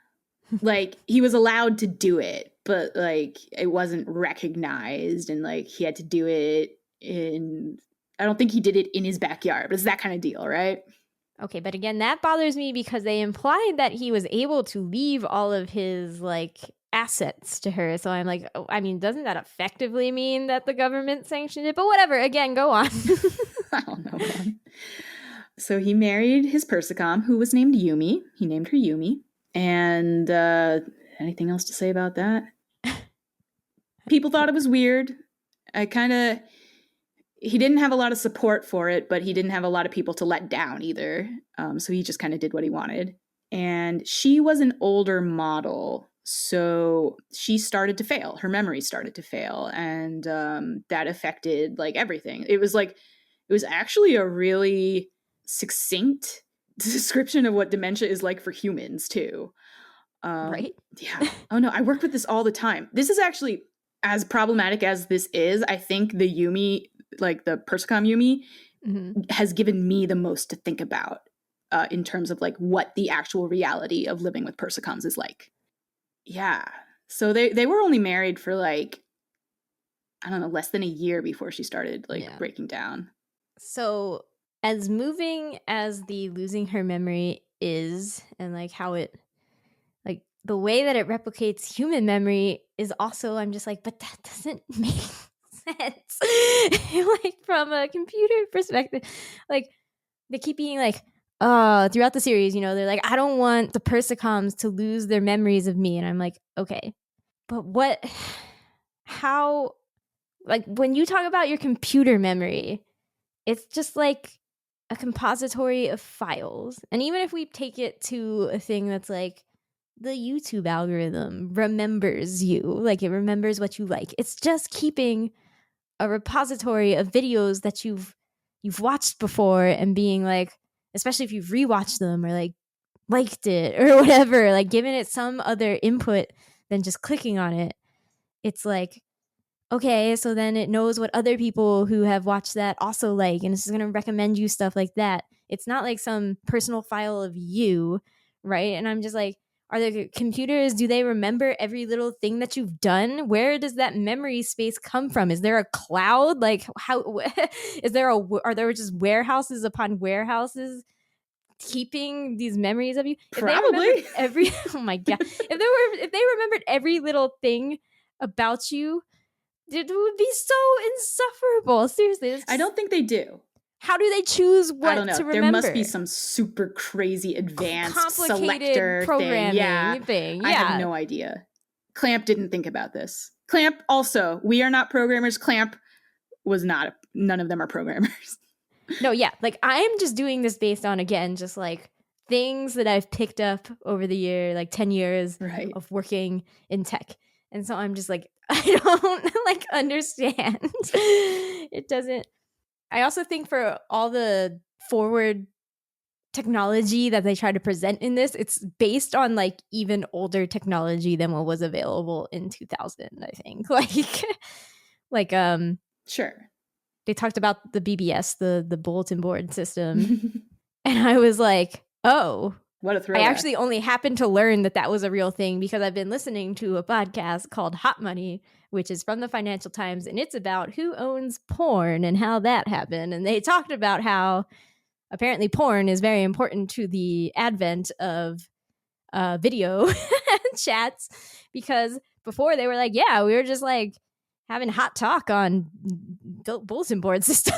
Like he was allowed to do it, but like it wasn't recognized, and like he had to do it I don't think he did it in his backyard, but it's that kind of deal, right? Okay, but again, that bothers me because they implied that he was able to leave all of his like assets to her. So I'm like, I mean, doesn't that effectively mean that the government sanctioned it? But whatever, again, go on. I don't know, man. So he married his persocom, who was named Yumi. He named her Yumi. And anything else to say about that? People thought it was weird. He didn't have a lot of support for it, but he didn't have a lot of people to let down either. So he just kind of did what he wanted. And she was an older model, so she started to fail. Her memory started to fail, and that affected like everything. It was actually a really succinct description of what dementia is like for humans too. Right? Yeah. Oh no, I work with this all the time. This is actually as problematic as this is. I think the Yumi, like the persocom Yumi, has given me the most to think about in terms of like what the actual reality of living with persocoms is like. Yeah. So they were only married for like, I don't know, less than a year before she started like breaking down. So as moving as the losing her memory is, and like how it, like the way that it replicates human memory is also, I'm just like, but that doesn't make sense. Like from a computer perspective, like they keep being like, throughout the series, you know, they're like, I don't want the persocoms to lose their memories of me. And I'm like, okay, but how, like when you talk about your computer memory, it's just like a compository of files. And even if we take it to a thing that's like the YouTube algorithm remembers you, like it remembers what you like, it's just keeping a repository of videos that you've watched before and being like, especially if you've rewatched them or like liked it or whatever, like giving it some other input than just clicking on it. It's like, okay, so then it knows what other people who have watched that also like, and it's going to recommend you stuff like that. It's not like some personal file of you, right? And I'm just like, are the computers, do they remember every little thing that you've done? Where does that memory space come from? Is there a cloud? Like how are there just warehouses upon warehouses keeping these memories of you? Probably. Oh my God. If they remembered every little thing about you, it would be so insufferable. Seriously. I don't think they do. How do they choose what I don't know. to remember? There must be some super crazy advanced complicated selector programming thing. Yeah. I have no idea. Clamp didn't think about this. Clamp also, we are not programmers. Clamp was not. None of them are programmers. No, yeah. Like I'm just doing this based on, again, just like things that I've picked up over the year, like 10 years of working in tech. And so I'm just like, I don't like understand. It doesn't. I also think for all the forward technology that they try to present in this, it's based on like even older technology than what was available in 2000, I think. Sure. They talked about the BBS, the bulletin board system. And I was like, oh, what a throwback. I actually only happened to learn that was a real thing because I've been listening to a podcast called Hot Money, which is from the Financial Times, and it's about who owns porn and how that happened. And they talked about how apparently porn is very important to the advent of video chats because before they were like, yeah, we were just like having hot talk on bulletin board systems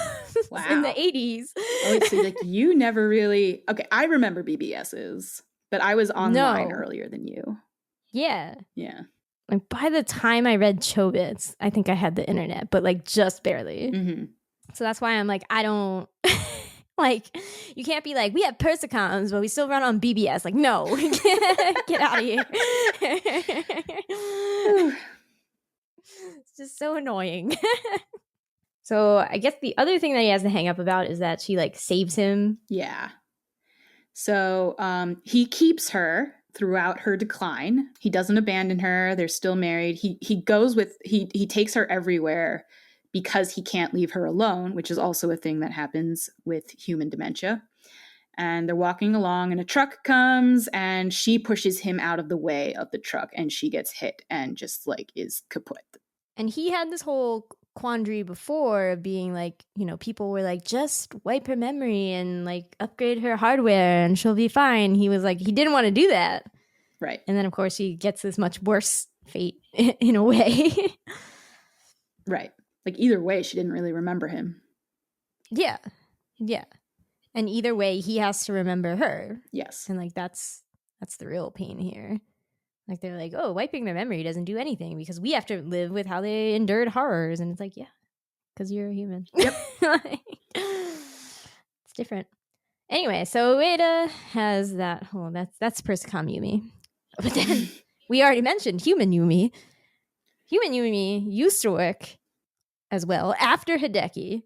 in the 80s. Oh, wait, so like you never really... Okay, I remember BBSs, but I was online earlier than you. Yeah. Yeah. Like by the time I read Chobits, I think I had the internet, but like just barely. Mm-hmm. So that's why I'm like, I don't... Like, you can't be like, we have persocoms, but we still run on BBS. Like, no, get out of here. It's just so annoying. So I guess the other thing that he has to hang up about is that she like saves him. Yeah. So he keeps her throughout her decline. He doesn't abandon her. They're still married. He goes with, he takes her everywhere because he can't leave her alone, which is also a thing that happens with human dementia. And they're walking along and a truck comes and she pushes him out of the way of the truck and she gets hit and just like is kaput. And he had this whole quandary before of being like, you know, people were like, just wipe her memory and like upgrade her hardware and she'll be fine. He was like, he didn't want to do that. Right. And then of course he gets this much worse fate in a way. Right. Like either way, she didn't really remember him. Yeah. Yeah. And either way, he has to remember her. Yes. And like that's the real pain here. Like they're like, oh, wiping their memory doesn't do anything because we have to live with how they endured horrors. And it's like, yeah, because you're a human. Yep. Like, it's different. Anyway, so Ueda has that. Oh, that's persocom Yumi. But then we already mentioned human Yumi. Human Yumi used to work as well after Hideki.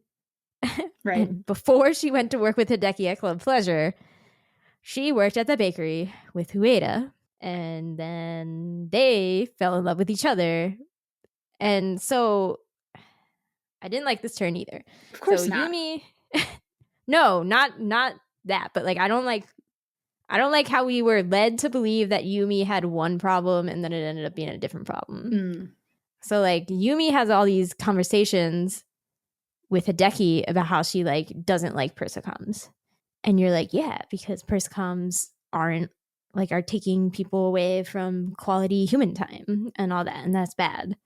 Right. And before she went to work with Hideki at Club Pleasure, she worked at the bakery with Ueda. And then they fell in love with each other. And so I didn't like this turn either. Of course so not. Yumi, no, not that. But like I don't like how we were led to believe that Yumi had one problem and then it ended up being a different problem. Mm. So like Yumi has all these conversations with Hideki about how she like doesn't like persocoms. And you're like, yeah, because persocoms are taking people away from quality human time and all that, and that's bad.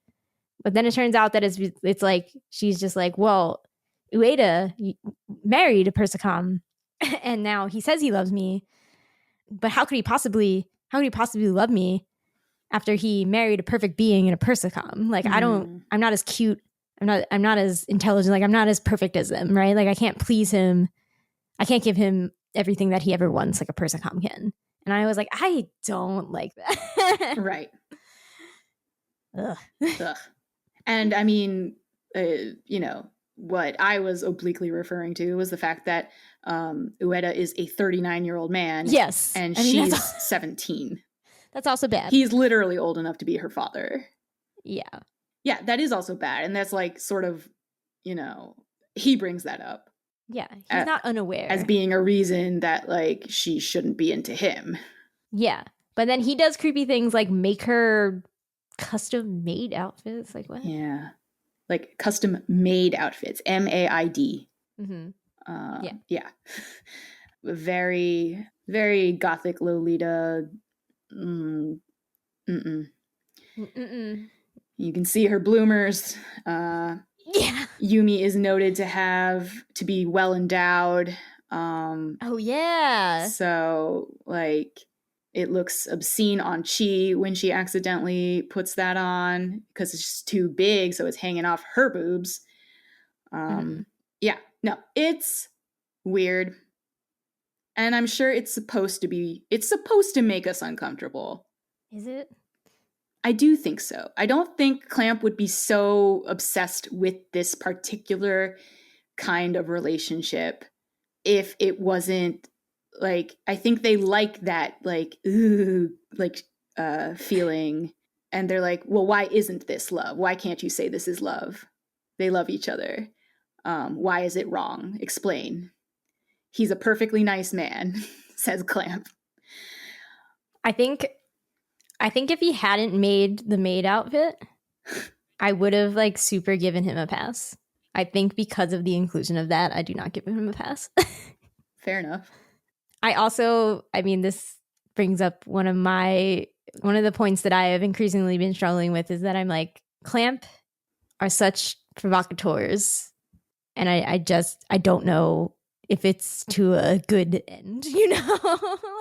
But then it turns out that it's like she's just like, well, Ueda married a persocom, and now he says he loves me, but how could he possibly love me after he married a perfect being in a persocom? Like I'm not as cute, I'm not as intelligent, like I'm not as perfect as them, right? Like I can't please him, I can't give him everything that he ever wants like a persocom can. And I was like, I don't like that. Right. Ugh. Ugh. And I mean, you know, what I was obliquely referring to was the fact that Ueda is a 39-year-old man. Yes. And she's 17. That's also bad. He's literally old enough to be her father. Yeah. Yeah, that is also bad. And that's like sort of, you know, he brings that up. Yeah, he's not unaware. As being a reason that, like, she shouldn't be into him. Yeah. But then he does creepy things like make her custom-made outfits. Like, what? Yeah. Like, custom-made outfits. MAID. Mm-hmm. Yeah. Very, very gothic Lolita. Mm-mm. Mm-mm. You can see her bloomers. Yeah. Yumi is noted to be well endowed. Oh yeah. So like it looks obscene on Chi when she accidentally puts that on because it's just too big, so it's hanging off her boobs. Yeah, no, it's weird. And I'm sure it's supposed to make us uncomfortable. Is it? I do think so. I don't think Clamp would be so obsessed with this particular kind of relationship if it wasn't like, I think they like that, like, ooh, like, feeling. And they're like, well, why isn't this love? Why can't you say this is love? They love each other. Why is it wrong? Explain. He's a perfectly nice man, says Clamp. I think if he hadn't made the maid outfit, I would have like super given him a pass. I think because of the inclusion of that, I do not give him a pass. Fair enough. I mean, this brings up one of my one of the points that I have increasingly been struggling with is that I'm like, Clamp are such provocateurs, and I don't know if it's to a good end, you know?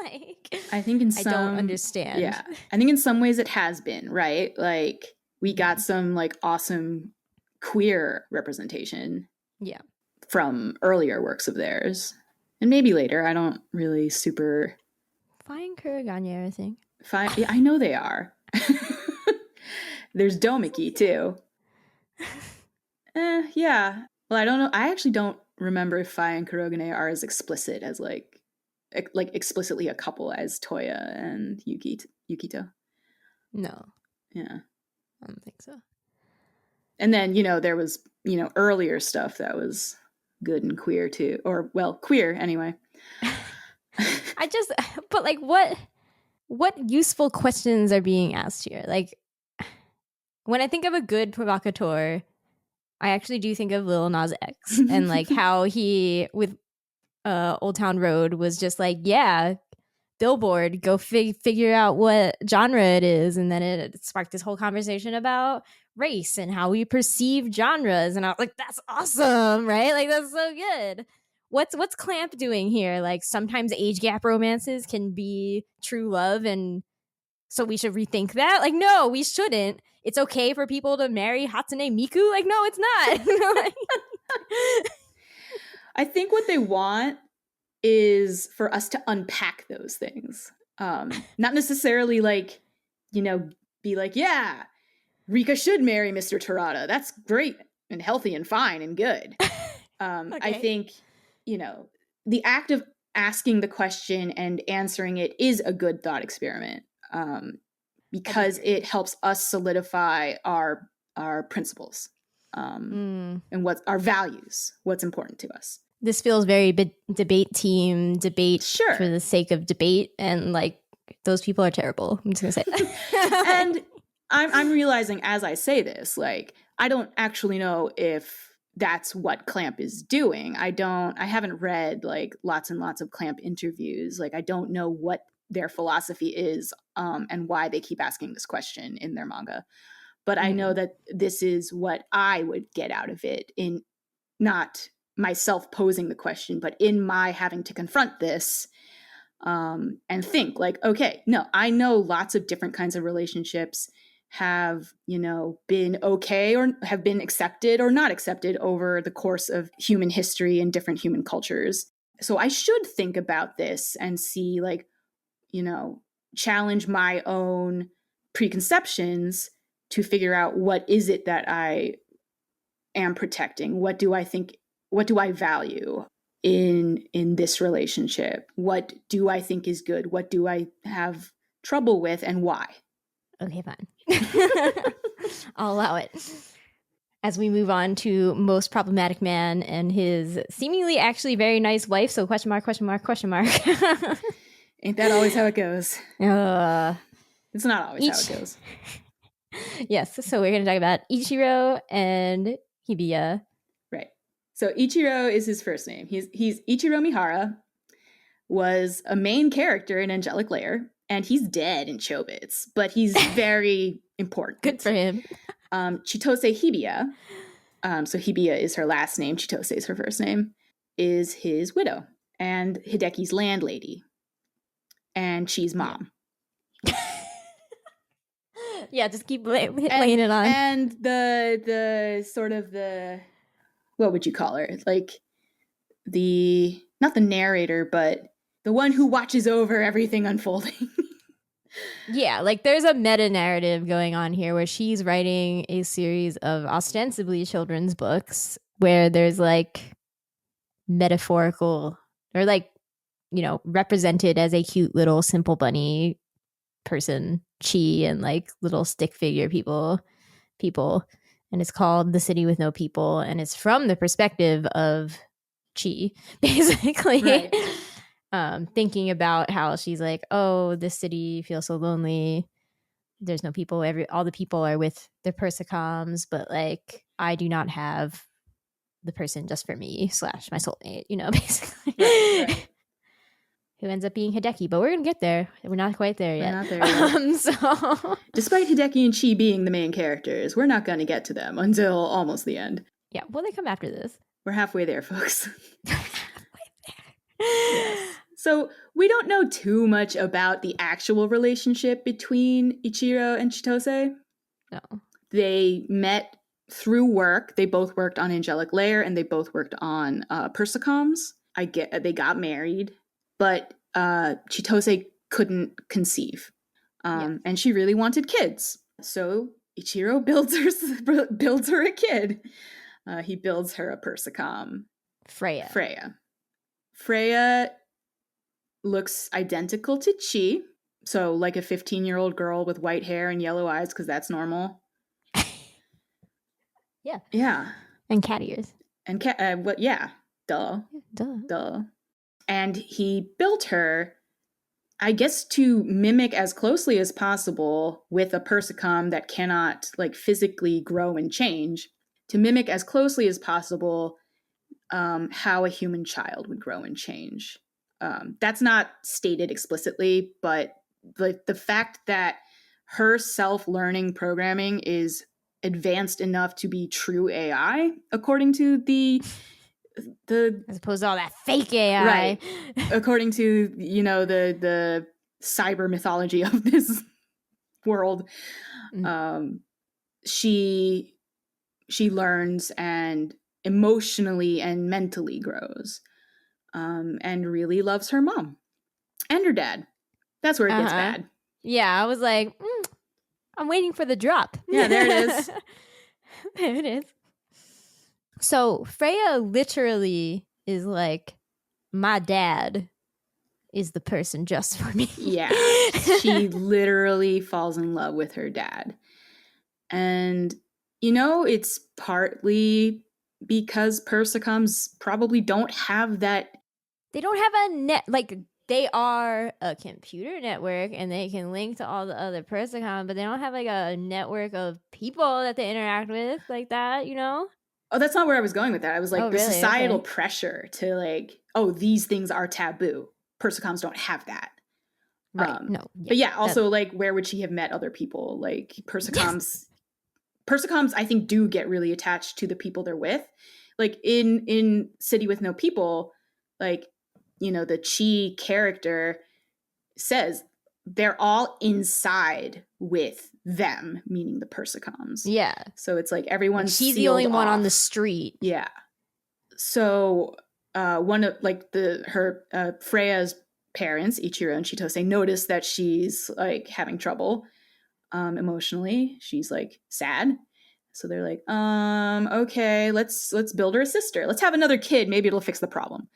Like, I think in I don't understand. Yeah. I think in some ways it has been, right? Like, we got some like awesome queer representation. Yeah. From earlier works of theirs. And maybe later. I don't really super... Fine Kurogane, I think. Yeah, I know they are. There's Domiki, too. Yeah. Well, I don't know. I actually don't remember if Fi and Kurogane are as explicit as like explicitly a couple as Toya and Yukito. No. Yeah. I don't think so. And then, there was, earlier stuff that was good and queer too. Or, well, queer anyway. But like what useful questions are being asked here? Like, when I think of a good provocateur, I actually do think of Lil Nas X and like how he with Old Town Road was just like, yeah, Billboard, go figure out what genre it is, and then it sparked this whole conversation about race and how we perceive genres, and I was like, that's awesome, right? Like, that's so good. What's Clamp doing here? Like, sometimes age gap romances can be true love, and so we should rethink that. Like, no, we shouldn't. It's okay for people to marry Hatsune Miku. Like, no, it's not. I think what they want is for us to unpack those things. Not necessarily like, be like, yeah, Rika should marry Mr. Terada. That's great and healthy and fine and good. Okay. I think, the act of asking the question and answering it is a good thought experiment, because it helps us solidify our principles, and what our values, what's important to us. This feels very debate debate sure. for the sake of debate, and like, those people are terrible. I'm just gonna say that. And I'm realizing as I say this, like, I don't actually know if that's what Clamp is doing. I haven't read like lots and lots of Clamp interviews. Like, I don't know what their philosophy is, and why they keep asking this question in their manga. But I know that this is what I would get out of it, in not myself posing the question, but in my having to confront this, and think like, okay, no, I know lots of different kinds of relationships have, been okay or have been accepted or not accepted over the course of human history and different human cultures. So I should think about this and see, like, challenge my own preconceptions to figure out what is it that I am protecting? What do I value in this relationship? What do I think is good? What do I have trouble with, and why? Okay, fine. I'll allow it. As we move on to most problematic man and his seemingly actually very nice wife. So question mark, question mark, question mark. Ain't that always how it goes? It's not always how it goes. Yes. So we're going to talk about Ichiro and Hibiya. Right. So Ichiro is his first name. He's Ichiro Mihara, was a main character in Angelic Layer, and he's dead in Chobits, but he's very important. Good for him. Chitose Hibiya, so Hibiya is her last name, Chitose is her first name, is his widow and Hideki's landlady. And she's mom. Yeah, just keep laying it on. And the sort of the, what would you call her? Like not the narrator, but the one who watches over everything unfolding. Yeah, like there's a meta narrative going on here where she's writing a series of ostensibly children's books where there's like metaphorical or like, represented as a cute little simple bunny person, Chi, and like little stick figure people. And it's called The City with No People, and it's from the perspective of Chi, basically. Right. Thinking about how she's like, oh, this city feels so lonely. There's no people. All the people are with their persocoms, but like I do not have the person just for me / my soulmate, basically. Right. who ends up being Hideki. But we're going to get there. We're not quite there yet. We're not there yet. So Despite Hideki and Chi being the main characters, we're not going to get to them until almost the end. yeah, well, they come after this. We're halfway there, folks. Yes. So we don't know too much about the actual relationship between Ichiro and Chitose. No. They met through work. They both worked on Angelic Layer, and they both worked on persocoms. They got married, but Chitose couldn't conceive, and she really wanted kids. So Ichiro builds her a kid. He builds her a persocom. Freya looks identical to Chi, so like a 15-year-old girl with white hair and yellow eyes, because that's normal. Yeah. And cat ears. And duh. And he built her, I guess, to mimic as closely as possible with a persocom that cannot like physically grow and change, to mimic as closely as possible how a human child would grow and change. That's not stated explicitly, but the fact that her self-learning programming is advanced enough to be true AI, according to the as opposed to all that fake AI, right? According to the cyber mythology of this world, she learns and emotionally and mentally grows, and really loves her mom and her dad. That's where it gets bad. Yeah, I was like, I'm waiting for the drop. Yeah, there it is. There it is. So Freya literally is like, my dad is the person just for me. Yeah, she literally falls in love with her dad. And, it's partly because persocoms probably don't have that. They don't have a net, like, they are a computer network and they can link to all the other persocom, but they don't have like a network of people that they interact with like that, Oh, that's not where I was going with that. I was like, the really? societal pressure to like, these things are taboo. Persocoms don't have that. Right. But yeah, also like, where would she have met other people? Like persocoms, persocoms, I think, do get really attached to the people they're with. Like in City with No People, like, the Chi character says they're all inside with them, meaning the persocoms. Yeah. So it's like everyone's she's the only one off. on the street. Yeah. So one of like her Freya's parents, Ichiro and Chitose, notice that she's like having trouble emotionally. She's like sad. So they're like, okay, let's build her a sister. Let's have another kid. Maybe it'll fix the problem.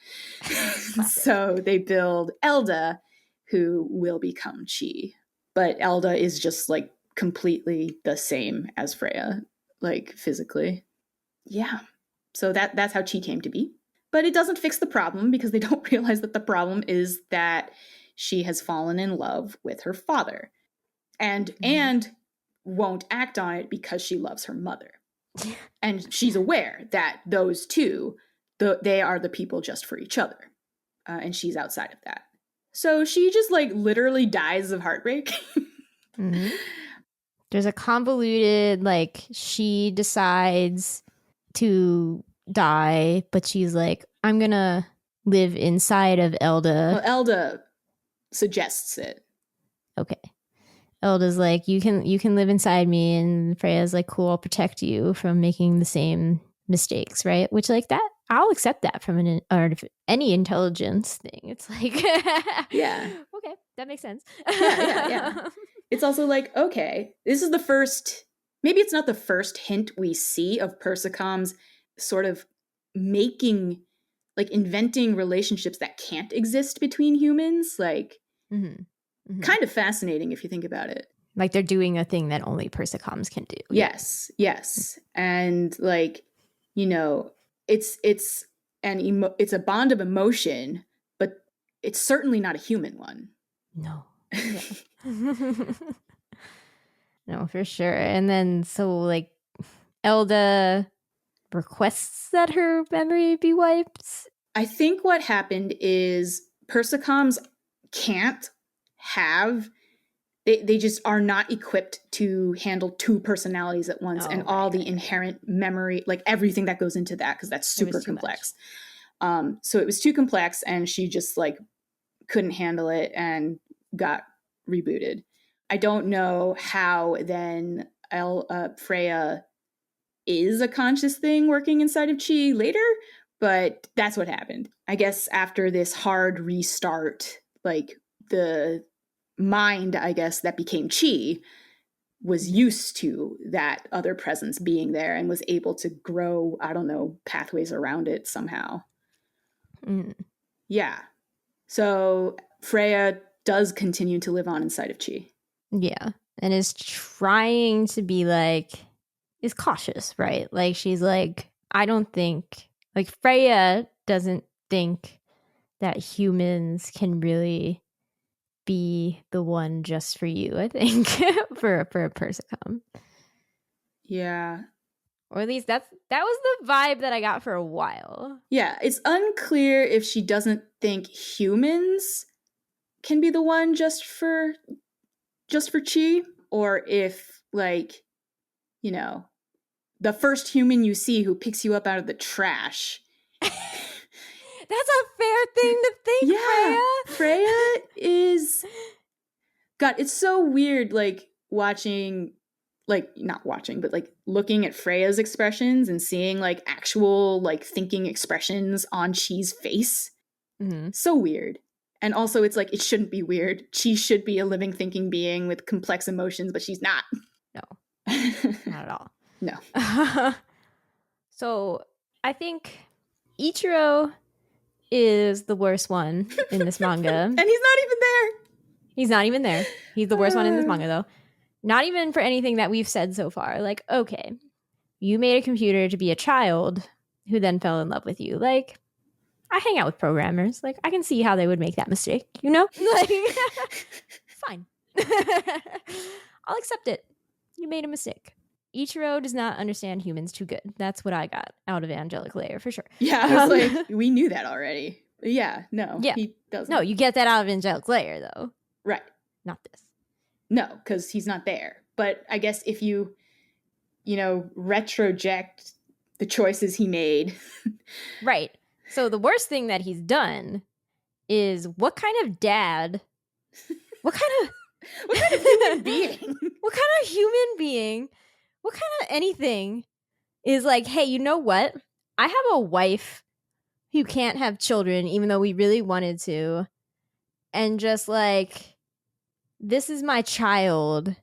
So they build Elda, who will become Chi. But Elda is just like completely the same as Freya, like physically. Yeah. So that's how Chi came to be. But it doesn't fix the problem because they don't realize that the problem is that she has fallen in love with her father. And won't act on it because she loves her mother. And she's aware that those two, they are the people just for each other. And she's outside of that. So she just like literally dies of heartbreak. Mm-hmm. There's a convoluted, like, she decides to die, but she's like, I'm gonna live inside of Elda. Well, Elda suggests it. Okay. Elda's like, you can live inside me, and Freya's like, cool, I'll protect you from making the same mistakes, right? Which, like, that I'll accept that from any intelligence thing. It's like, yeah, okay, that makes sense. Yeah. It's also like, okay, this is the first, maybe it's not the first hint we see of persocoms sort of making, like, inventing relationships that can't exist between humans, like. Mm-hmm. Mm-hmm. Kind of fascinating if you think about it. Like they're doing a thing that only persocoms can do. Yes. And like, it's a bond of emotion, but it's certainly not a human one. No. No, for sure. And then so like Elda requests that her memory be wiped. I think what happened is persocoms can't have, they just are not equipped to handle two personalities at once, and all the inherent memory, like everything that goes into that, because that's super complex. So it was too complex, and she just like couldn't handle it and got rebooted. I don't know how then Freya is a conscious thing working inside of Chi later, but that's what happened. I guess after this hard restart, like the mind, I guess, that became Chi was used to that other presence being there and was able to grow, I don't know, pathways around it somehow. Yeah. So Freya does continue to live on inside of Chi. Yeah. And is trying to be like, is cautious, right? Like she's like, I don't think, like Freya doesn't think that humans can really be the one just for you, I think, for a persicom. Yeah. Or at least that was the vibe that I got for a while. Yeah, it's unclear if she doesn't think humans can be the one just for Chi, or if, like, you know, the first human you see who picks you up out of the trash. That's a fair thing to think, yeah, Freya is... God, it's so weird, like, watching... like, not watching, but like looking at Freya's expressions and seeing like actual like thinking expressions on Chi's face. So weird. And also it's like, it shouldn't be weird. Chi should be a living thinking being with complex emotions, but she's not. No, not at all. No. So I think Ichiro is the worst one in this manga. And he's not even there. He's not even there. He's the worst one in this manga though. Not even for anything that we've said so far. Like, okay, you made a computer to be a child who then fell in love with you. Like, I hang out with programmers. Like, I can see how they would make that mistake, you know? Like, fine. I'll accept it. You made a mistake. Ichiro does not understand humans too good. That's what I got out of Angelic Layer, for sure. Yeah, I was like, we knew that already. But yeah, no, he doesn't. No, you get that out of Angelic Layer, though. Right. Not this. No, because he's not there. But I guess if you retroject the choices he made. Right. So the worst thing that he's done is what kind of dad, what kind of human being? What kind of human being, what kind of anything is like, hey, you know what? I have a wife who can't have children, even though we really wanted to. And just like, this is my child.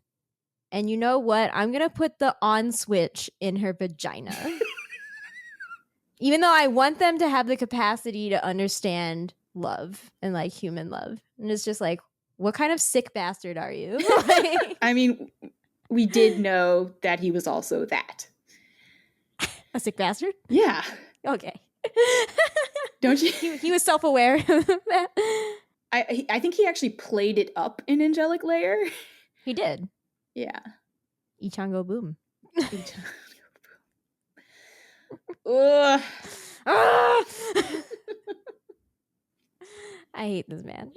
And you know what? I'm going to put the on switch in her vagina. Even though I want them to have the capacity to understand love and like human love. And it's just like, what kind of sick bastard are you? Like, I mean, we did know that he was also that. a sick bastard? Yeah. Okay. Don't you? He was self-aware of that. I think he actually played it up in Angelic Layer. He did. Yeah. Ichango boom. Ugh. I hate this man.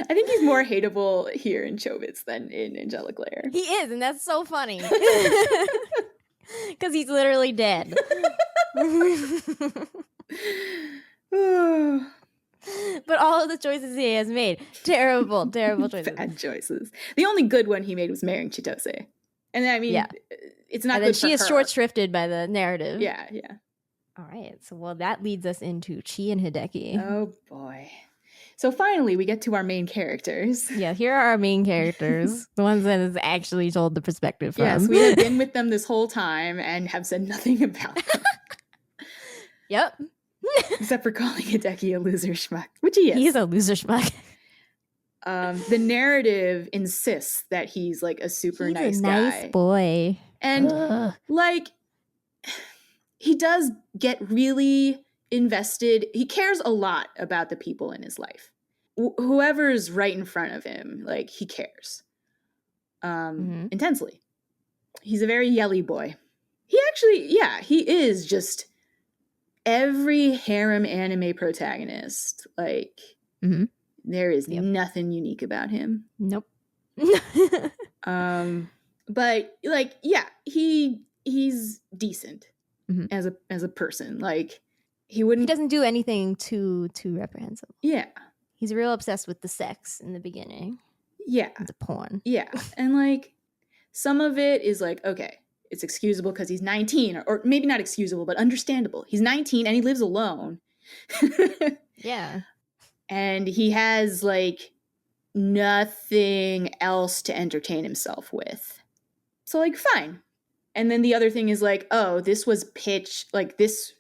I think he's more hateable here in Chobits than in Angelic Layer. He is, and that's so funny. Because he's literally dead. But all of the choices he has made, terrible choices. Bad choices. The only good one he made was marrying Chitose. And I mean, it's not and good then she is her. short-shrifted by the narrative. Yeah. All right, so well, that leads us into Chi and Hideki. Oh boy. So finally, we get to our main characters. Yeah, here are our main characters, the ones that is actually told the perspective from. Yes, we have been with them this whole time and have said nothing about them. Yep. Except for calling Hideki a loser schmuck, which he is. He is a loser schmuck. The narrative insists that he's like a super nice guy. Nice boy. And like, he does get really invested. He cares a lot about the people in his life. Whoever's right in front of him, like, he cares intensely. He's a very yelly boy. He actually, he is just every harem anime protagonist, like, Mhm. there is Yep. nothing unique about him. Nope. But like, yeah, he's decent Mhm. as a person. Like, he He wouldn't. doesn't do anything too reprehensible. Yeah, He's real obsessed with the sex in the beginning, yeah, the porn. yeah, and like, some of it is like, okay, it's excusable because he's 19, or maybe not excusable, but understandable. He's 19 and he lives alone. Yeah. And he has like nothing else to entertain himself with. So like, fine. And then the other thing is like, oh, this was pitched like this.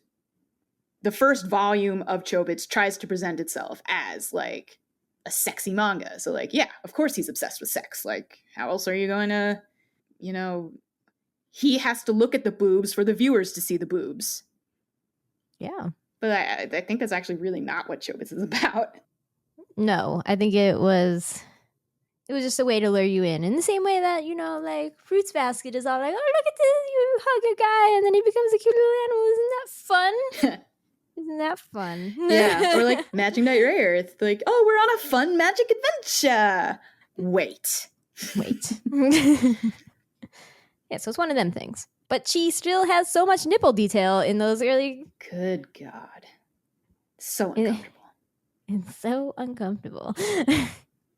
The first volume of Chobits tries to present itself as like a sexy manga. So like, yeah, of course he's obsessed with sex. Like, how else are you going to, he has to look at the boobs for the viewers to see the boobs. Yeah. But I think that's actually really not what Chobits is about. No, I think it was just a way to lure you in the same way that, like Fruits Basket is all like, oh, look at this, you hug a guy and then he becomes a cute little animal. Isn't that fun? Yeah, or like Magic Knight Rare. It's like, oh, we're on a fun magic adventure. Wait. Yeah, so it's one of them things. But she still has so much nipple detail in those early. Good God. So uncomfortable. It's so uncomfortable.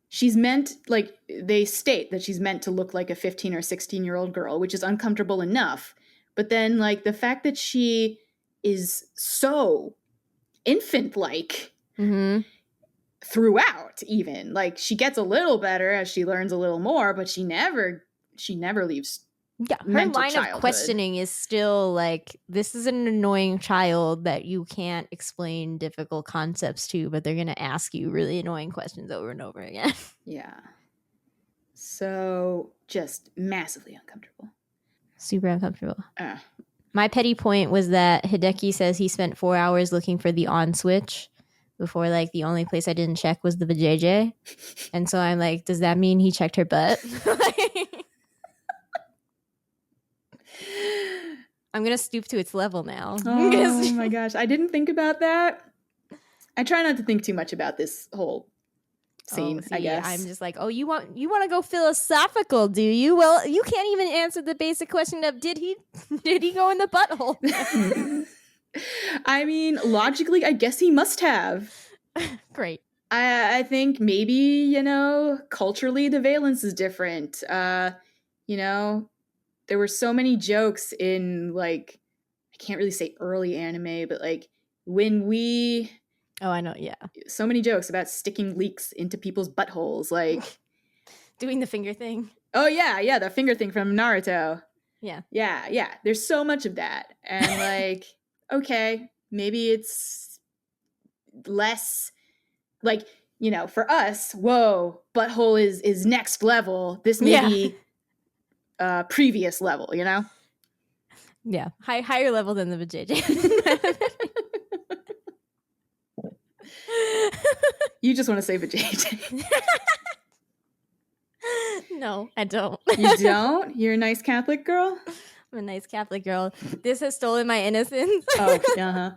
She's meant, like, they state that she's meant to look like a 15 or 16-year-old girl, which is uncomfortable enough. But then, like, the fact that she is so infant-like throughout, even. Like, she gets a little better as she learns a little more, but she never leaves. Yeah, her line of questioning is still like, this is an annoying child that you can't explain difficult concepts to, but they're going to ask you really annoying questions over and over again. Yeah. So, just massively uncomfortable. Super uncomfortable. My petty point was that Hideki says he spent 4 hours looking for the on switch before, like, the only place I didn't check was the vajayjay. And so I'm like, does that mean he checked her butt? I'm going to stoop to its level now. Oh my gosh. I didn't think about that. I try not to think too much about this whole scene, I guess. I'm just like, oh, you want to go philosophical, do you? Well, you can't even answer the basic question of did he go in the butthole? I mean, logically, I guess he must have. Great. I think maybe, culturally the valence is different. There were so many jokes in, like, I can't really say early anime, but like when we... Oh, I know, yeah. So many jokes about sticking leeks into people's buttholes, like... Doing the finger thing. Oh, yeah, the finger thing from Naruto. Yeah. Yeah. There's so much of that. And like, okay, maybe it's less... Like, for us, whoa, butthole is next level. This may be previous level, Yeah, higher level than the vajayjay. You just want to say vajayjay. No, I don't. You don't? You're a nice Catholic girl? I'm a nice Catholic girl. This has stolen my innocence. Oh, uh-huh.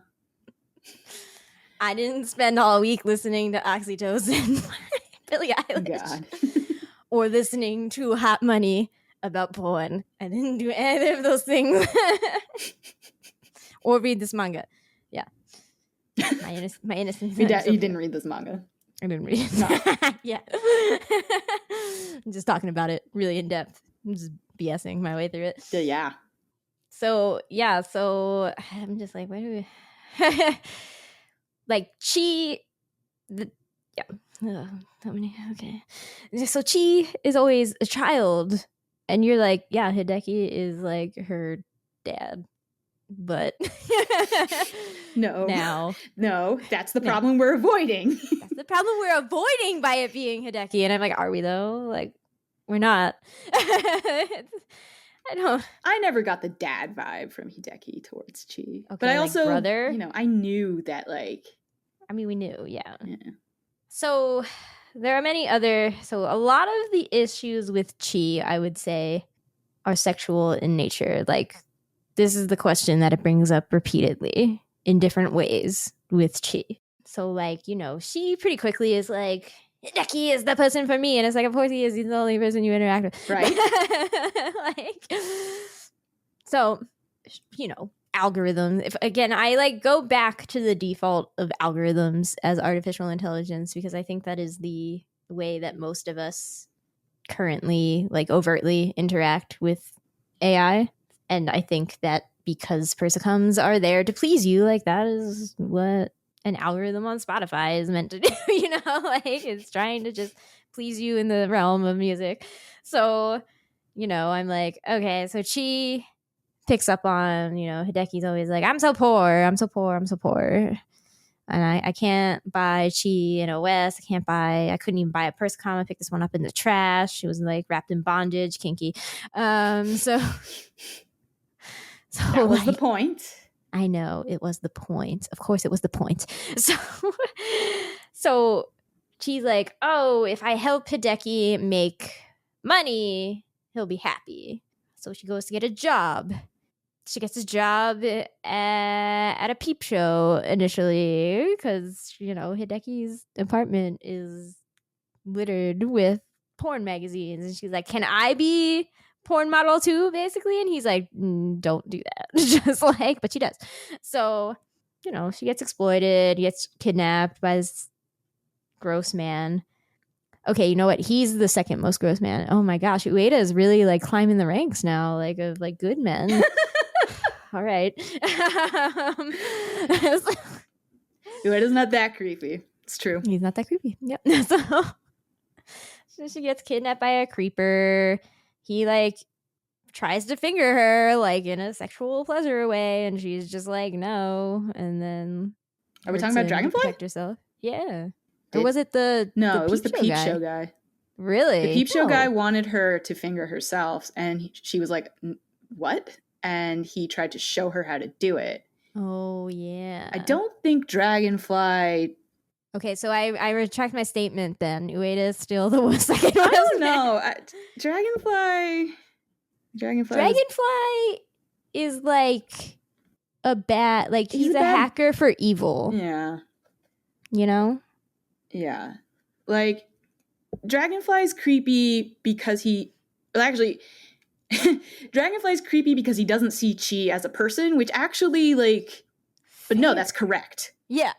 I didn't spend all week listening to Oxytocin, Billie Eilish, God. or listening to Hot Money about porn. I didn't do either of those things. Or read this manga. Yeah. My innocence. You didn't read this manga. I didn't read it. No. Yeah. I'm just talking about it really in depth. I'm just BSing my way through it. Yeah. So I'm just like, where do we... Like, Chi... Okay. So Chi is always a child. And you're like, yeah, Hideki is like her dad. But... No, that's the problem we're avoiding. That's the problem we're avoiding by it being Hideki. And I'm like, are we though? Like, we're not. I never got the dad vibe from Hideki towards Chi. Okay, but I also, brother? I knew that, like... I mean, we knew, yeah. So there are many other... So a lot of the issues with Chi, I would say, are sexual in nature. Like, this is the question that it brings up repeatedly in different ways with Chi. So like, she pretty quickly is like, Hideki is the person for me. And it's like, of course he is. He's the only person you interact with. Right. So, algorithms. If again, I like go back to the default of algorithms as artificial intelligence, because I think that is the way that most of us currently like overtly interact with AI. And I think that because persocoms are there to please you, like that is what an algorithm on Spotify is meant to do, like it's trying to just please you in the realm of music. So, I'm like, okay, so Chi picks up on, Hideki's always like, I'm so poor. And I can't buy Chi in OS. I couldn't even buy a persocom. I picked this one up in the trash. It was like wrapped in bondage, kinky. So that was the point. I know it was the point. Of course, it was the point. So she's like, oh, if I help Hideki make money, he'll be happy. So she goes to get a job. She gets a job at a peep show initially because, Hideki's apartment is littered with porn magazines. And she's like, can I be porn model too, basically? And he's like, don't do that. Just like, but she does. So, she gets exploited, gets kidnapped by this gross man. Okay, you know what? He's the second most gross man. Oh my gosh, Ueda is really like climbing the ranks now, like of like good men. All right. Ueda's not that creepy. It's true. He's not that creepy. Yep. So she gets kidnapped by a creeper. He like tries to finger her like in a sexual pleasure way, and she's just like no. And then are we talking about Dragonfly? Protect herself. Yeah. Or was it the it was the peep show guy. Really? The peep show guy wanted her to finger herself, and she was like, what? And he tried to show her how to do it. Oh, yeah. I don't think Dragonfly... Okay, so I retract my statement then. Ueda is still the second I don't know. Dragonfly is like a bad... Like, he's a hacker for evil. Yeah. Yeah. Like, Dragonfly's creepy because he... Well, actually... Dragonfly's creepy because he doesn't see Chi as a person, which actually, like... But no, that's correct. Yeah.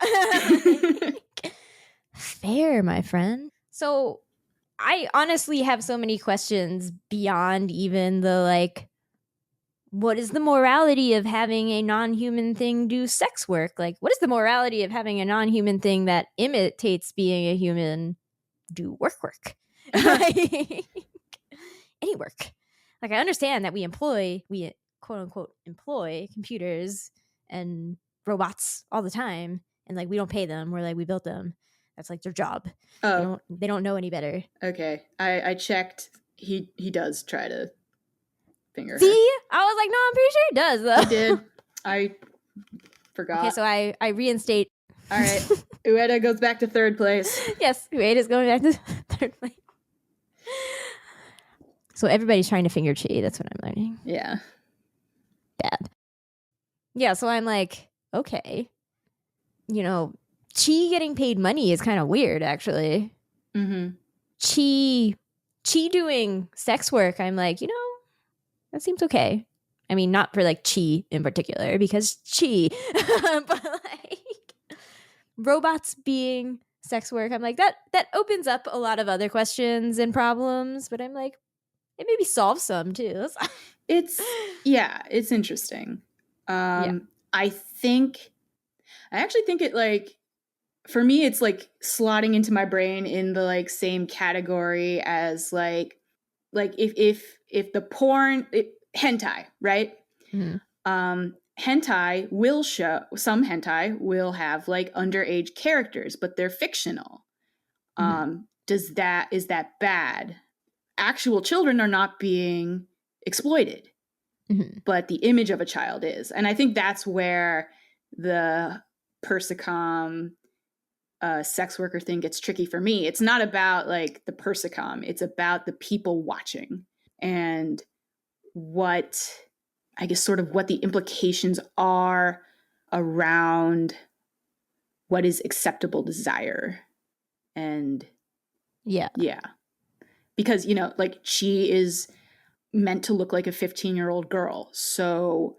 Fair, my friend. So, I honestly have so many questions beyond even the, like, what is the morality of having a non-human thing do sex work? Like, what is the morality of having a non-human thing that imitates being a human do work? Any work. Like, I understand that we quote unquote employ computers and robots all the time, and like we don't pay them. We're like, we built them. That's like their job. Oh, they don't know any better. Okay, I checked. He does try to finger her. See, I was like, no, I'm pretty sure he does though. He did. I forgot. Okay, so I reinstate. All right, Ueda goes back to third place. Yes, Ueda's going back to third place. So everybody's trying to finger Chi. That's what I'm learning. Yeah. Bad. Yeah, so I'm like, okay. Chi getting paid money is kind of weird, actually. Mm-hmm. Chi doing sex work, I'm like, that seems okay. I mean, not for like Chi in particular, because Chi. But like robots being sex work, I'm like, that opens up a lot of other questions and problems, but I'm like, it maybe solves some too. It's interesting. I actually think it like, for me, it's like slotting into my brain in the like same category as like if the porn hentai, right? Mm-hmm. Some hentai will have like underage characters, but they're fictional. Mm-hmm. Is that bad? Actual children are not being exploited, mm-hmm. but the image of a child is. And I think that's where the persocom sex worker thing gets tricky for me. It's not about like the persocom. It's about the people watching and what the implications are around what is acceptable desire. And Yeah. Because, like, she is meant to look like a 15-year-old girl. So,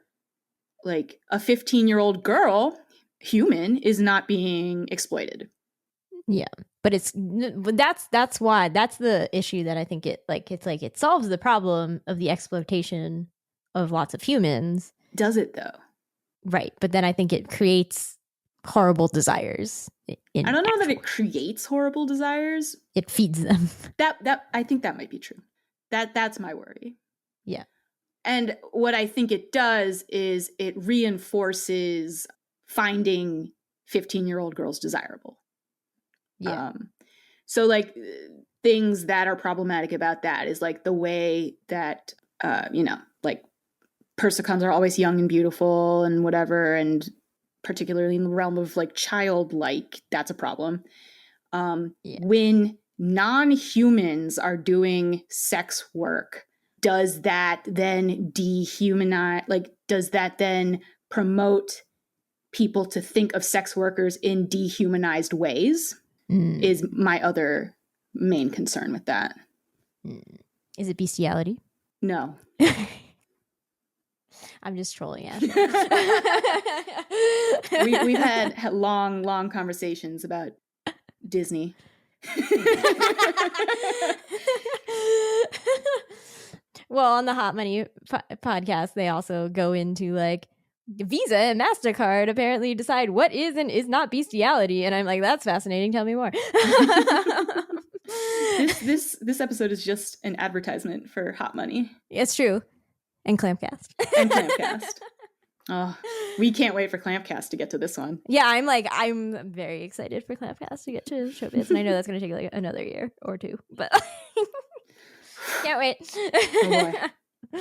like, a 15-year-old girl, human, is not being exploited. Yeah. But that's why, that's the issue that I think it solves the problem of the exploitation of lots of humans. Does it, though? Right. But then I think it creates horrible desires. I don't know that it creates horrible desires. It feeds them. That I think that might be true. That's my worry. Yeah. And what I think it does is it reinforces finding 15-year-old girls desirable. Yeah. So, like, things that are problematic about that is, like, the way that, like, persocoms are always young and beautiful and whatever, and particularly in the realm of, like, childlike, that's a problem. When non-humans are doing sex work, does that then dehumanize, like, does that then promote people to think of sex workers in dehumanized ways? Is my other main concern with that. Is it bestiality? No. I'm just trolling Ash. We've had long conversations about Disney. Well, on the Hot Money podcast, they also go into, like, Visa and MasterCard apparently decide what is and is not bestiality. And I'm like, that's fascinating. Tell me more. This episode is just an advertisement for Hot Money. It's true. And Clampcast. Oh, we can't wait for Clampcast to get to this one. Yeah, I'm very excited for Clampcast to get to Chobits. And I know that's going to take, like, another year or two. But can't wait. Oh boy.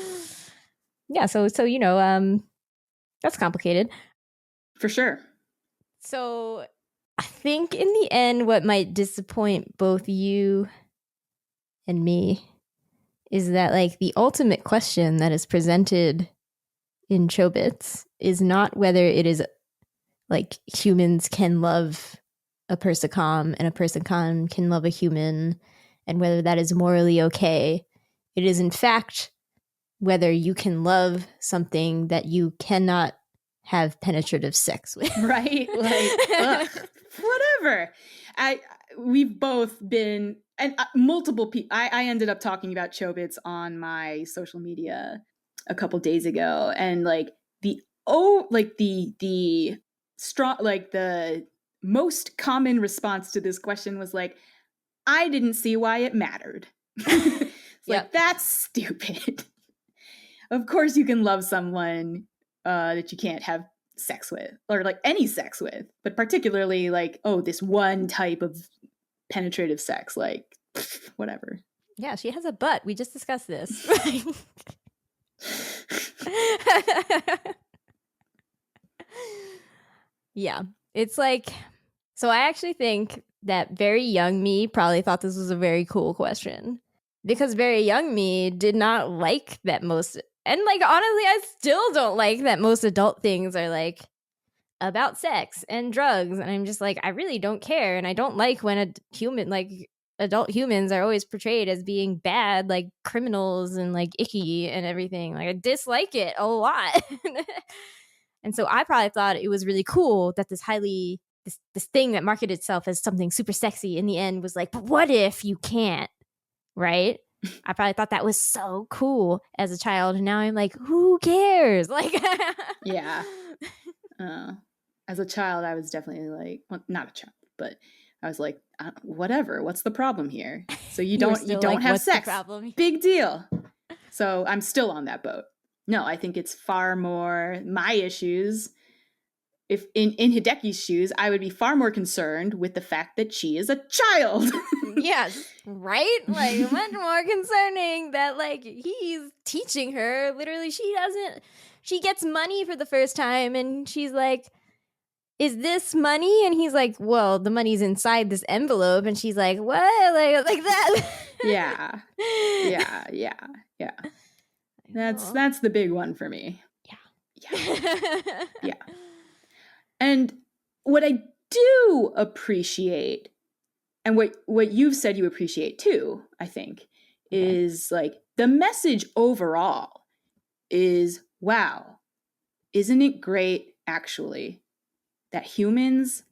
Yeah, so that's complicated. For sure. So I think in the end, what might disappoint both you and me is that, like, the ultimate question that is presented in Chobits is not whether it is, like, humans can love a persocom and a persocom can love a human and whether that is morally okay. It is, in fact, whether you can love something that you cannot have penetrative sex with. Right? Like, whatever. We've both been, and multiple people, I ended up talking about Chobits on my social media a couple days ago, and, like, the strong, like, the most common response to this question was, like, I didn't see why it mattered. Like, that's stupid. Of course you can love someone that you can't have sex with, or, like, any sex with, but particularly, like, oh, this one type of penetrative sex, like, whatever. Yeah, she has a butt. We just discussed this. Yeah, it's like, so I actually think that very young me probably thought this was a very cool question, because very young me did not like that most, and, like, honestly, I still don't like that most adult things are, like, about sex and drugs, and I'm just like, I really don't care, and I don't like when a human, like, adult humans are always portrayed as being bad, like criminals and, like, icky and everything. Like, I dislike it a lot. And so I probably thought it was really cool that this thing that marketed itself as something super sexy in the end was like, but what if you can't, right? I probably thought that was so cool as a child, and now I'm like, who cares? Like, yeah. As a child, I was definitely like, well, not a child, but I was like, whatever. What's the problem here? So you don't like, have what's sex. The problem? Big deal. So I'm still on that boat. No, I think it's far more my issues. If in Hideki's shoes, I would be far more concerned with the fact that she is a child. Yes, right? Like, much more concerning that, like, he's teaching her. Literally, she gets money for the first time, and she's like, is this money? And he's like, well, the money's inside this envelope. And she's like, what? Like that? Yeah. That's the big one for me. Yeah. Yeah. And what I do appreciate, and what you've said you appreciate too, I think, is like the message overall is, wow, isn't it great actually that humans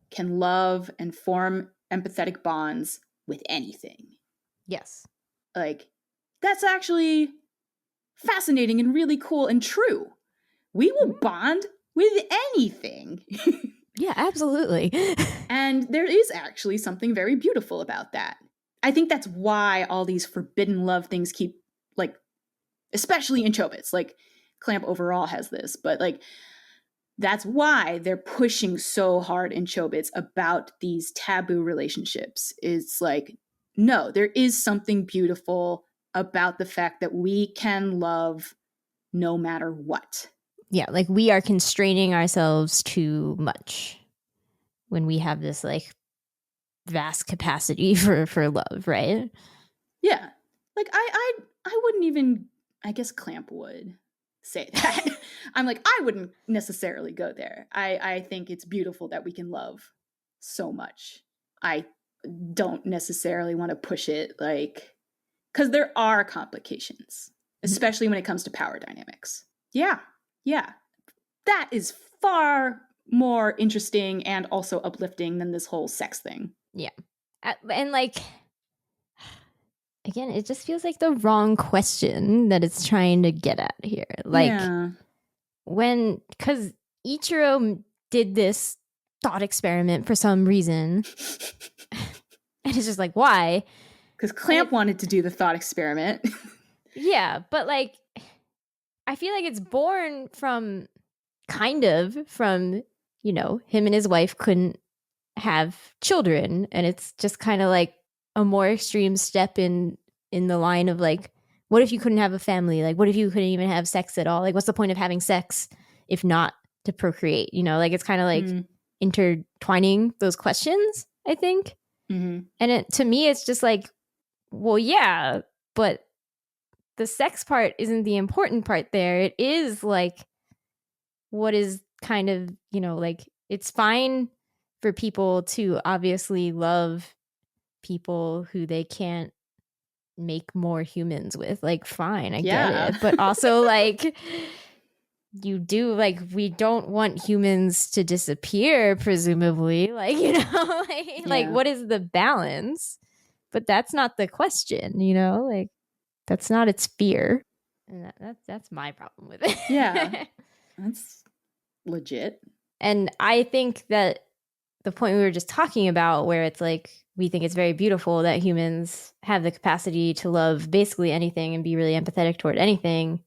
can love and form empathetic bonds with anything? Yes. Like, that's actually fascinating and really cool and true. We will bond with anything. Yeah, absolutely. And there is actually something very beautiful about that. I think that's why all these forbidden love things keep, like, especially in Chobits, like, Clamp overall has this, but like, that's why they're pushing so hard in Chobits about these taboo relationships. It's like, no, there is something beautiful about the fact that we can love no matter what. Yeah, like we are constraining ourselves too much when we have this like vast capacity for love, right? Yeah. Like I wouldn't even, I guess Clamp would say that. I'm like, I wouldn't necessarily go there. I think it's beautiful that we can love so much. I don't necessarily want to push it, like, because there are complications, especially when it comes to power dynamics. Yeah. That is far more interesting and also uplifting than this whole sex thing. Yeah. And like, again, it just feels like the wrong question that it's trying to get at here. Like, because Ichiro did this thought experiment for some reason. And it's just like, why? Because Clamp wanted to do the thought experiment. Yeah, but like, I feel like it's born from, you know, him and his wife couldn't have children. And it's just kind of like a more extreme step in the line of like, what if you couldn't have a family? Like, what if you couldn't even have sex at all? Like, what's the point of having sex if not to procreate? You know, like it's kind of like intertwining those questions, I think. And to me, it's just like, well, yeah, but the sex part isn't the important part there. It is like what is kind of, you know, like it's fine for people to obviously love people who they can't make more humans with. Like, fine, I get it. But also, like, you do, like, we don't want humans to disappear, presumably. Like, you know, like what is the balance? But that's not the question, you know? Like, that's not its fear. And that's my problem with it. Yeah. That's legit. And I think that the point we were just talking about, where it's like, we think it's very beautiful that humans have the capacity to love basically anything and be really empathetic toward anything.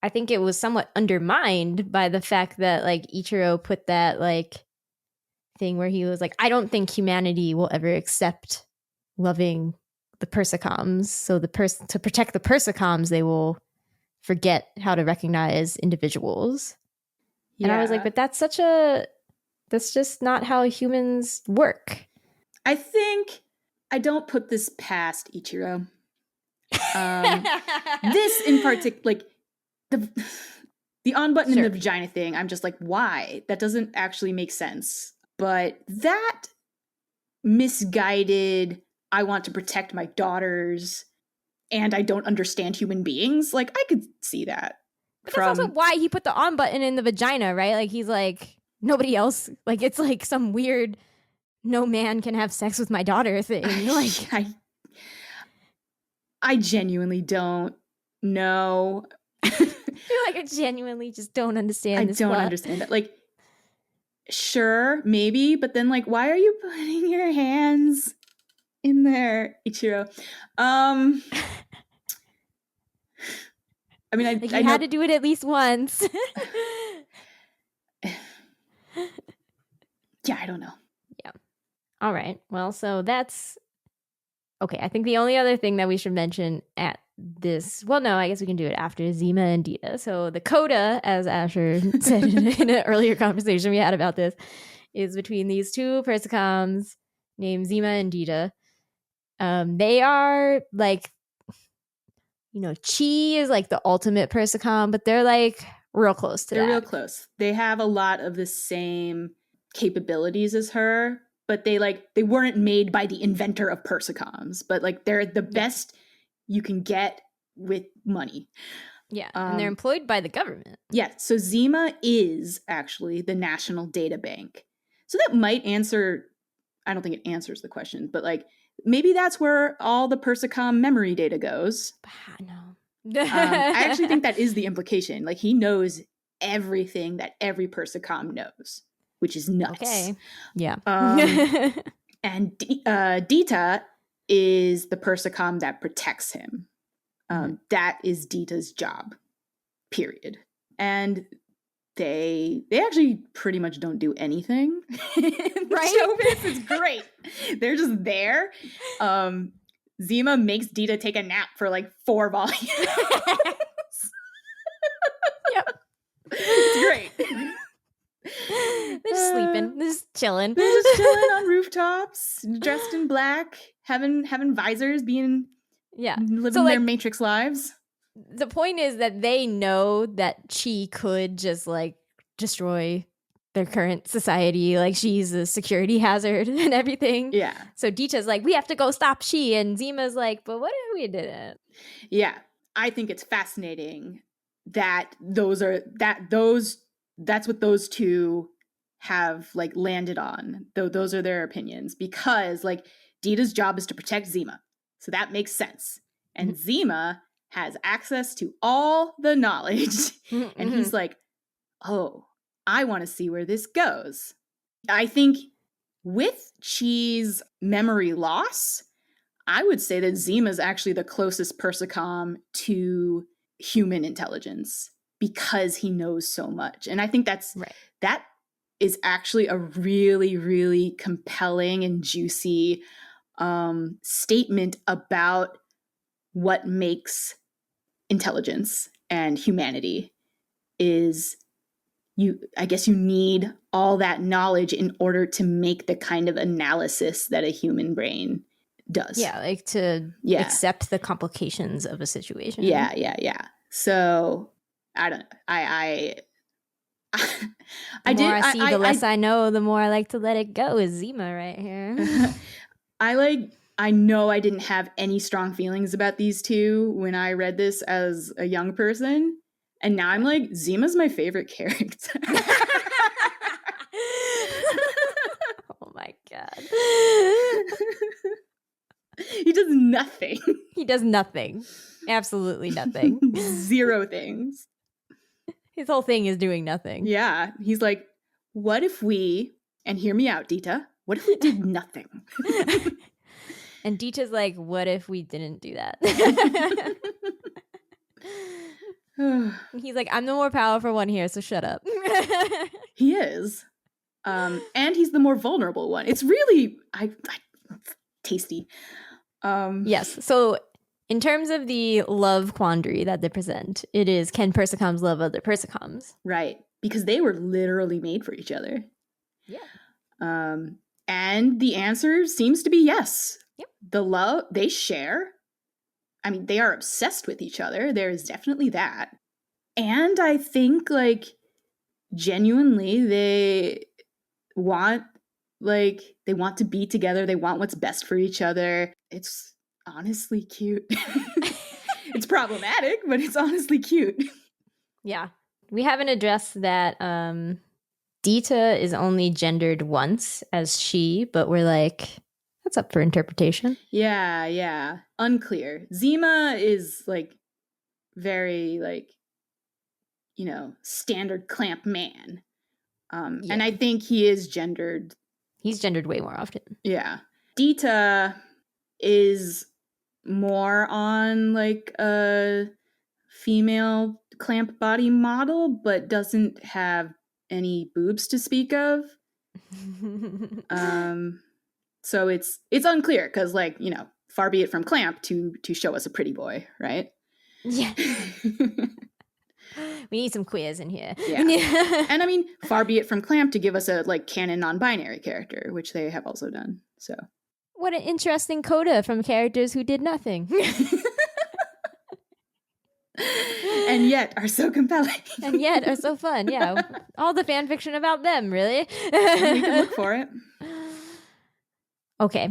I think it was somewhat undermined by the fact that like Ichiro put that like thing where he was like, I don't think humanity will ever accept loving the persocoms. So to protect the persocoms, they will forget how to recognize individuals. Yeah. And I was like, but that's just not how humans work. I think I don't put this past Ichiro. This in particular, like the on button in the vagina thing, I'm just like, why? That doesn't actually make sense. But that misguided, I want to protect my daughters and I don't understand human beings, like I could see that. But that's also why he put the on button in the vagina, right? Like he's like, nobody else, like it's like some weird no man can have sex with my daughter thing. Like I genuinely don't know. You're like, I genuinely just don't understand this plot. Understand that. Like, sure, maybe, but then like, why are you putting your hands in there, Ichiro? I mean, I had to do it at least once. Yeah, I don't know. Yeah. All right. Well, so that's okay. I think the only other thing that we should mention at this, well, no, I guess we can do it after Zima and Dita. So the coda, as Asher said in an earlier conversation we had about this, is between these two persocoms named Zima and Dita. They are like, you know, Chi is like the ultimate persocom, but they're like real close to that. They're real close. They have a lot of the same capabilities as her, but they weren't made by the inventor of persocoms, but like they're the best you can get with money. Yeah, and they're employed by the government. Yeah, so Zima is actually the National Data Bank. So that might answer, I don't think it answers the question, but like maybe that's where all the persocom memory data goes. No. I actually think that is the implication. Like he knows everything that every persocom knows, which is nuts. Okay. Yeah. And Dita is the persocom that protects him. That is Dita's job, period. And they actually pretty much don't do anything. Right? Chobits is great. They're just there. Zima makes Dita take a nap for like 4 volumes. Yep. It's great. They're just sleeping. They're just chilling. They're just chilling on rooftops, dressed in black, having visors, living their Matrix lives. The point is that they know that she could just like destroy their current society. Like she's a security hazard and everything. Yeah. So Dita's like, we have to go stop she, and Zima's like, but what if we didn't? Yeah. I think it's fascinating that that's what those two have like landed on. Though those are their opinions, because like Dita's job is to protect Zima. So that makes sense. And Zima has access to all the knowledge. And he's like, oh, I want to see where this goes. I think with Chi's memory loss, I would say that Zima is actually the closest persocom to human intelligence because he knows so much. And I think that is actually a really, really compelling and juicy statement about what makes intelligence and humanity. Is I guess you need all that knowledge in order to make the kind of analysis that a human brain does. Yeah, like to accept the complications of a situation. Yeah. So I don't know. The more I see, the less I know, the more I like to let it go. Is Zima right here? I know I didn't have any strong feelings about these two when I read this as a young person. And now I'm like, Zima's my favorite character. Oh my God. He does nothing. He does nothing. Absolutely nothing. 0 things. His whole thing is doing nothing. Yeah. He's like, what if we, and hear me out, Dita, what if we did nothing? And Dita's like, what if we didn't do that? He's like, I'm the more powerful one here, so shut up. He is. And he's the more vulnerable one. It's really tasty. Yes. So in terms of the love quandary that they present, it is, can persocoms love other persocoms? Right. Because they were literally made for each other. Yeah. And the answer seems to be yes. Yep. The love they share. I mean, they are obsessed with each other. There is definitely that. And I think, like, genuinely, they want to be together. They want what's best for each other. It's honestly cute. It's problematic, but it's honestly cute. Yeah. We haven't addressed that Dita is only gendered once as she, but we're like, that's up for interpretation. Yeah. Unclear. Zima is like very like, standard clamp man. And I think he is gendered. He's gendered way more often. Yeah. Dita is more on like a female clamp body model, but doesn't have any boobs to speak of. So it's unclear because, like, far be it from clamp to show us a pretty boy, right? Yeah. We need some queers in here. Yeah. And I mean, far be it from clamp to give us a like canon non-binary character, which they have also done. So what an interesting coda from characters who did nothing. And yet are so compelling. And yet are so fun. Yeah. All the fan fiction about them, really. We can look for it. Okay.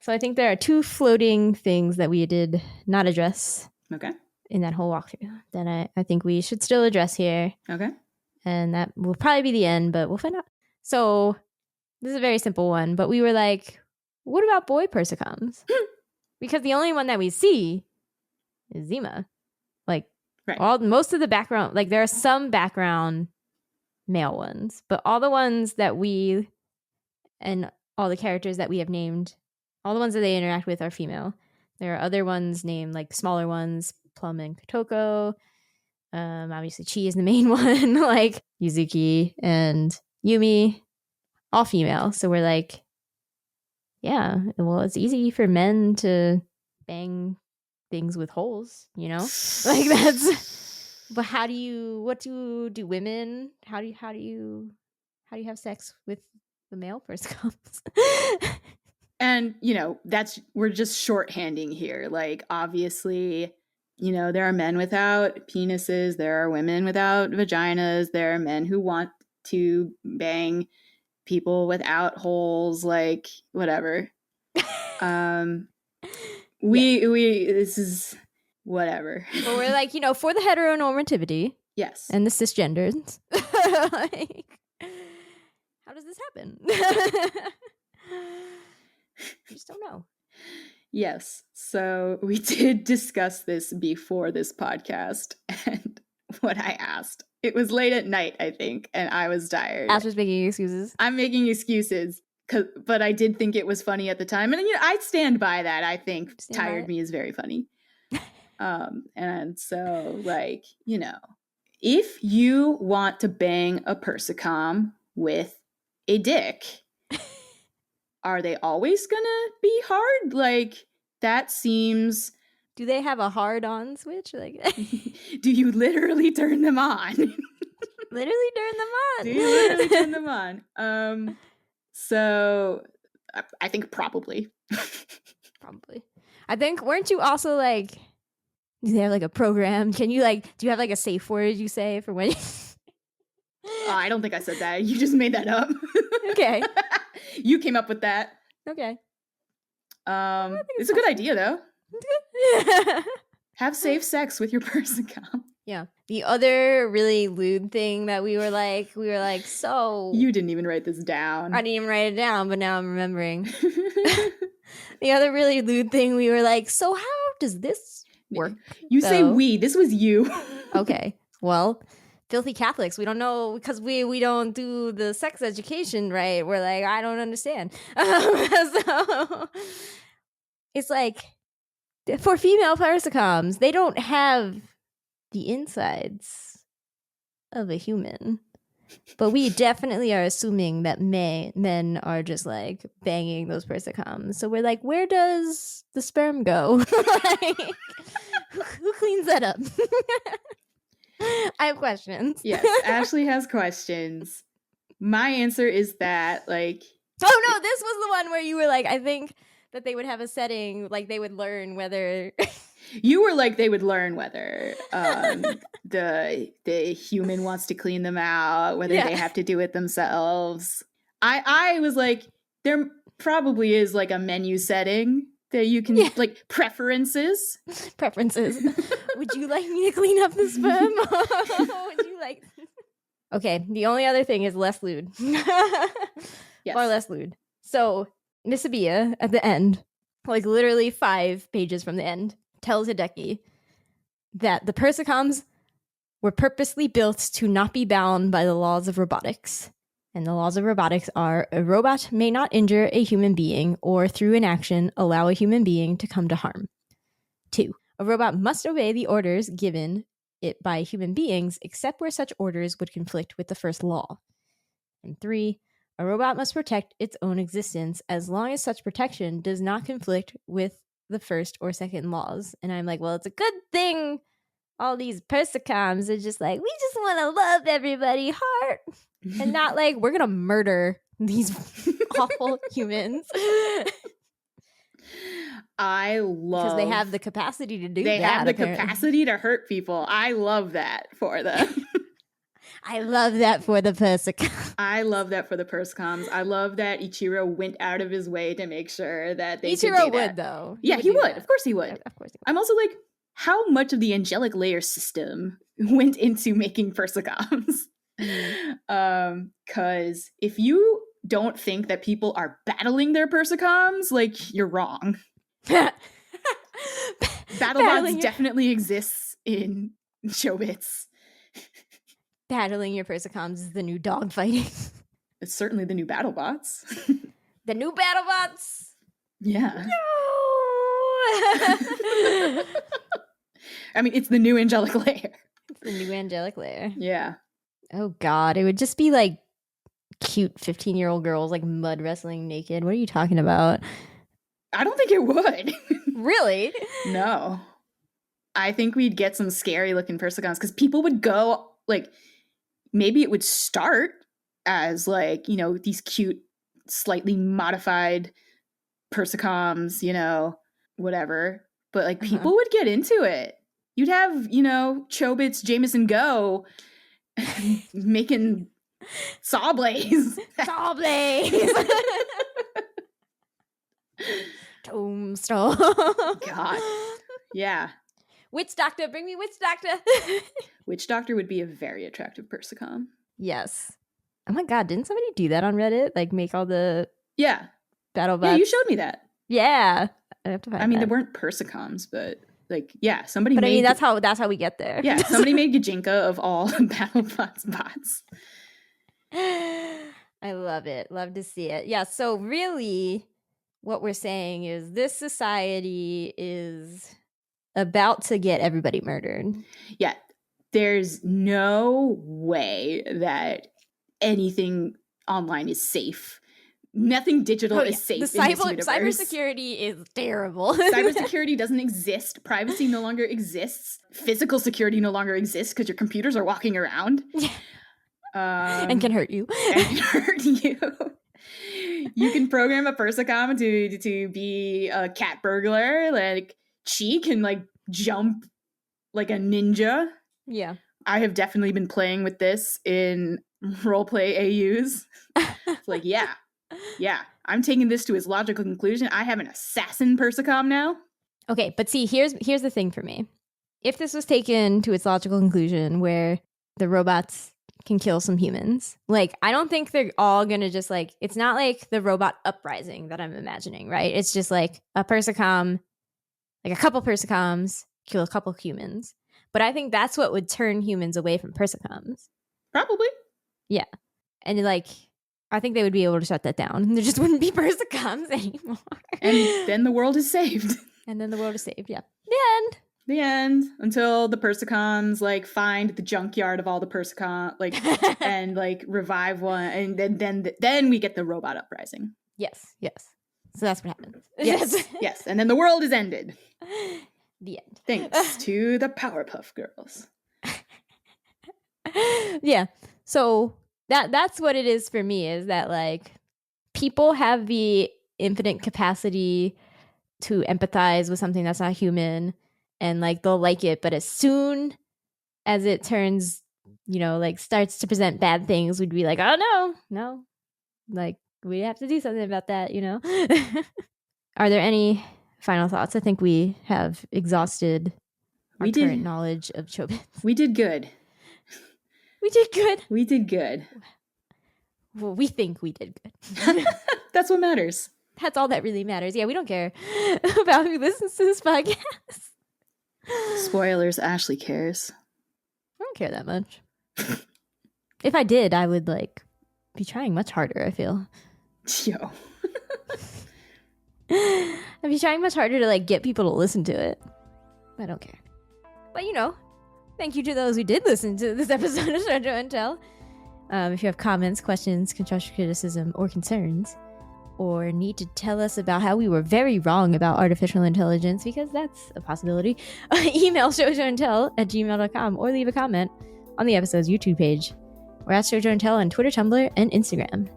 So I think there are 2 floating things that we did not address Okay. in that whole walkthrough that I think we should still address here. Okay. And that will probably be the end, but we'll find out. So this is a very simple one, but we were like, what about boy persocoms? Because the only one that we see is Zima. Like, right. Most of the background, like there are some background male ones, but all the ones that we and all the characters that we have named, all the ones that they interact with are female. There are other ones named, like smaller ones, Plum and Kotoko. Obviously Chi is the main one, like Yuzuki and Yumi, all female. So we're like, yeah, well, it's easy for men to bang things with holes, you know? Like that's, but what do women, how do you have sex with the male persocoms? And, we're just shorthanding here. Like, obviously, there are men without penises. There are women without vaginas. There are men who want to bang people without holes, like, whatever. This is whatever. But we're like, for the heteronormativity. Yes. And the cisgenders. Like, how does this happen? I just don't know. Yes. So we did discuss this before this podcast, and what I asked. It was late at night, I think, and I was tired. Ash making excuses. I'm making excuses, but I did think it was funny at the time, and I stand by that. I think tired me is very funny. And so, like, if you want to bang a persocom with a dick, are they always gonna be hard? Like, that seems... Do they have a hard-on switch? Like, do you literally turn them on? Literally turn them on. Do you literally turn them on? So, I think probably. Probably. I think, weren't you also, like... Do they have, like, a program? Can you, like... Do you have, like, a safe word you say for when... Oh, I don't think I said that. You just made that up. Okay. You came up with that. Okay. It's a good idea, though. Have safe sex with your persocom. Yeah. The other really lewd thing that we were like, so... You didn't even write this down. I didn't even write it down, but now I'm remembering. The other really lewd thing, we were like, so how does this work? You say we. This was you. Okay. Well... Filthy Catholics, we don't know because we don't do the sex education right. We're like, I don't understand. So it's like for female persocoms, they don't have the insides of a human, but we definitely are assuming that men are just like banging those persocoms. So we're like, where does the sperm go? Like, who cleans that up? I have questions. Yes, Ashley has questions. My answer is that, like... Oh, no, this was the one where you were like, I think that they would have a setting, like they would learn whether... You were like, they would learn whether the human wants to clean them out, whether they have to do it themselves. I was like, there probably is like a menu setting that you can, like, preferences. Would you like me to clean up the sperm? Would you like... Okay, the only other thing is less lewd. Yes. Or less lewd. So, Misabiya, at the end, like literally 5 pages from the end, tells Hideki that the persocoms were purposely built to not be bound by the laws of robotics. And the laws of robotics are: a robot may not injure a human being or through inaction allow a human being to come to harm. 2. A robot must obey the orders given it by human beings except where such orders would conflict with the first law. And 3. A robot must protect its own existence as long as such protection does not conflict with the first or second laws. And I'm like, well, it's a good thing all these persocoms are just like, we just want to love everybody heart. And not like, we're going to murder these awful humans. I love because they have the capacity to do they that. have the apparently. capacity to hurt people. I love that for them. I love that for the persocoms. I love that for the persocoms. I love that Ichiro went out of his way to make sure that they could Ichiro do that. would, though. Yeah, he do would. that. Of course he would. Of course he would. I'm also like, how much of the angelic layer system went into making persocoms? Because if you don't think that people are battling their persocoms, like, you're wrong. BattleBots definitely exists in Chobits. Battling your persocoms is the new dog fighting. It's certainly the new BattleBots. The new BattleBots. Yeah. No. I mean, it's the new angelic layer. It's the new angelic layer. Yeah. Oh God, it would just be like cute 15-year-old girls like mud wrestling naked. What are you talking about? I don't think it would. Really? No. I think we'd get some scary looking persocoms because people would go, like, maybe it would start as, like, you know, these cute, slightly modified persocoms, you know, whatever. But, like, people would get into it. You'd have, you know, Chobits, Jameson Go making saw blaze. Saw blaze. Tombstone. God. Yeah. Witch Doctor, bring me Witch Doctor. Witch Doctor would be a very attractive persocom. Yes. Oh my God, didn't somebody do that on Reddit? Like make all the Yeah. BattleBots? Yeah, you showed me that. Yeah. I have to find I mean, that. there weren't persocoms, but like, yeah, somebody But made... I mean, that's how we get there. Yeah, somebody made Gajinka of all BattleBots bots. I love it. Love to see it. Yeah, so really what we're saying is this society is about to get everybody murdered. Yeah, there's no way that anything online is safe. Nothing digital is safe in this universe. Cybersecurity is terrible. Cybersecurity doesn't exist. Privacy no longer exists. Physical security no longer exists because your computers are walking around. And can hurt you. And can hurt you. You can program a persocom to be a cat burglar. Like, she can, like, jump like a ninja. Yeah. I have definitely been playing with this in roleplay AUs. It's like, yeah, I'm taking this to its logical conclusion. I have an assassin persocom now. Okay, but see, here's the thing for me. If this was taken to its logical conclusion where the robots can kill some humans, like, I don't think they're all gonna just, like, it's not like the robot uprising that I'm imagining, right? It's just like a persocom, like a couple persocoms kill a couple humans. But I think that's what would turn humans away from persocoms. Probably. Yeah. And, like, I think they would be able to shut that down. There just wouldn't be persocoms anymore. And then the world is saved. And then the world is saved, yeah. The end. The end. Until the persocoms, like, find the junkyard of all the persocom, like, and, like, revive one. And then we get the robot uprising. Yes. So that's what happens. Yes. And then the world is ended. The end. Thanks to the Powerpuff Girls. Yeah. So that's what it is for me, is that, like, people have the infinite capacity to empathize with something that's not human, and, like, they'll like it, but as soon as it turns, you know, like, starts to present bad things, we'd be like, oh no, like, we have to do something about that, you know. Are there any final thoughts? I think we have exhausted our current knowledge of Chobits. We did good. We did good. Well, we think we did good. That's what matters. That's all that really matters. Yeah, we don't care about who listens to this podcast. Spoilers, Ashley cares. I don't care that much. If I did, I would, like, be trying much harder, I feel. Yo. I'd be trying much harder to, like, get people to listen to it. I don't care. But, you know, thank you to those who did listen to this episode of Shojo and Tell. If you have comments, questions, constructive criticism, or concerns, or need to tell us about how we were very wrong about artificial intelligence, because that's a possibility, email shoujoandtell@gmail.com or leave a comment on the episode's YouTube page. We're at Shoujo and Tell on Twitter, Tumblr, and Instagram.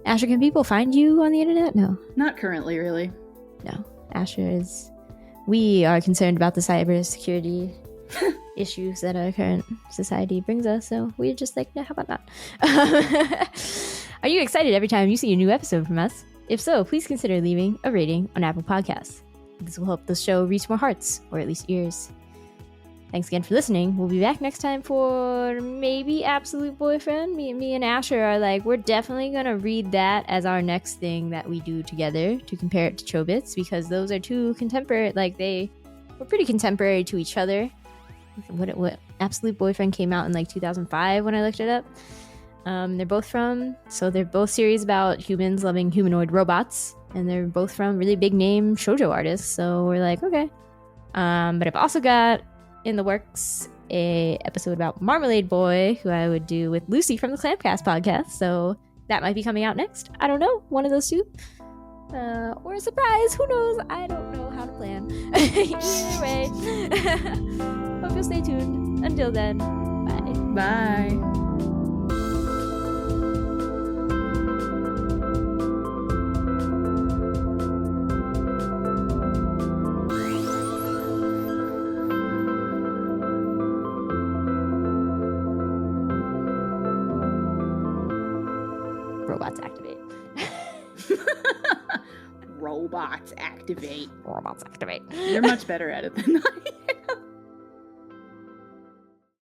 Asher, can people find you on the internet? No. Not currently, really. No. Asher is. We are concerned about the cybersecurity issues that our current society brings us, so we're just like, no, how about not? Are you excited every time you see a new episode from us? If so, please consider leaving a rating on Apple Podcasts. This will help the show reach more hearts, or at least ears. Thanks again for listening. We'll be back next time for maybe Absolute Boyfriend. Me and Asher are like, we're definitely going to read that as our next thing that we do together to compare it to Chobits, because those are two contemporary, like they were pretty contemporary to each other. What Absolute Boyfriend came out in like 2005 when I looked it up. They're both series about humans loving humanoid robots, and they're both from really big name shoujo artists. So we're like, okay. But I've also got in the works a episode about Marmalade Boy, who I would do with Lucy from the Clampcast podcast. So that might be coming out next. I don't know, one of those two. Or a surprise, who knows? I don't know how to plan. Either way, hope you'll stay tuned. Until then, bye. Bye. Robots activate. Robots activate. Robots activate. You're much better at it than I am.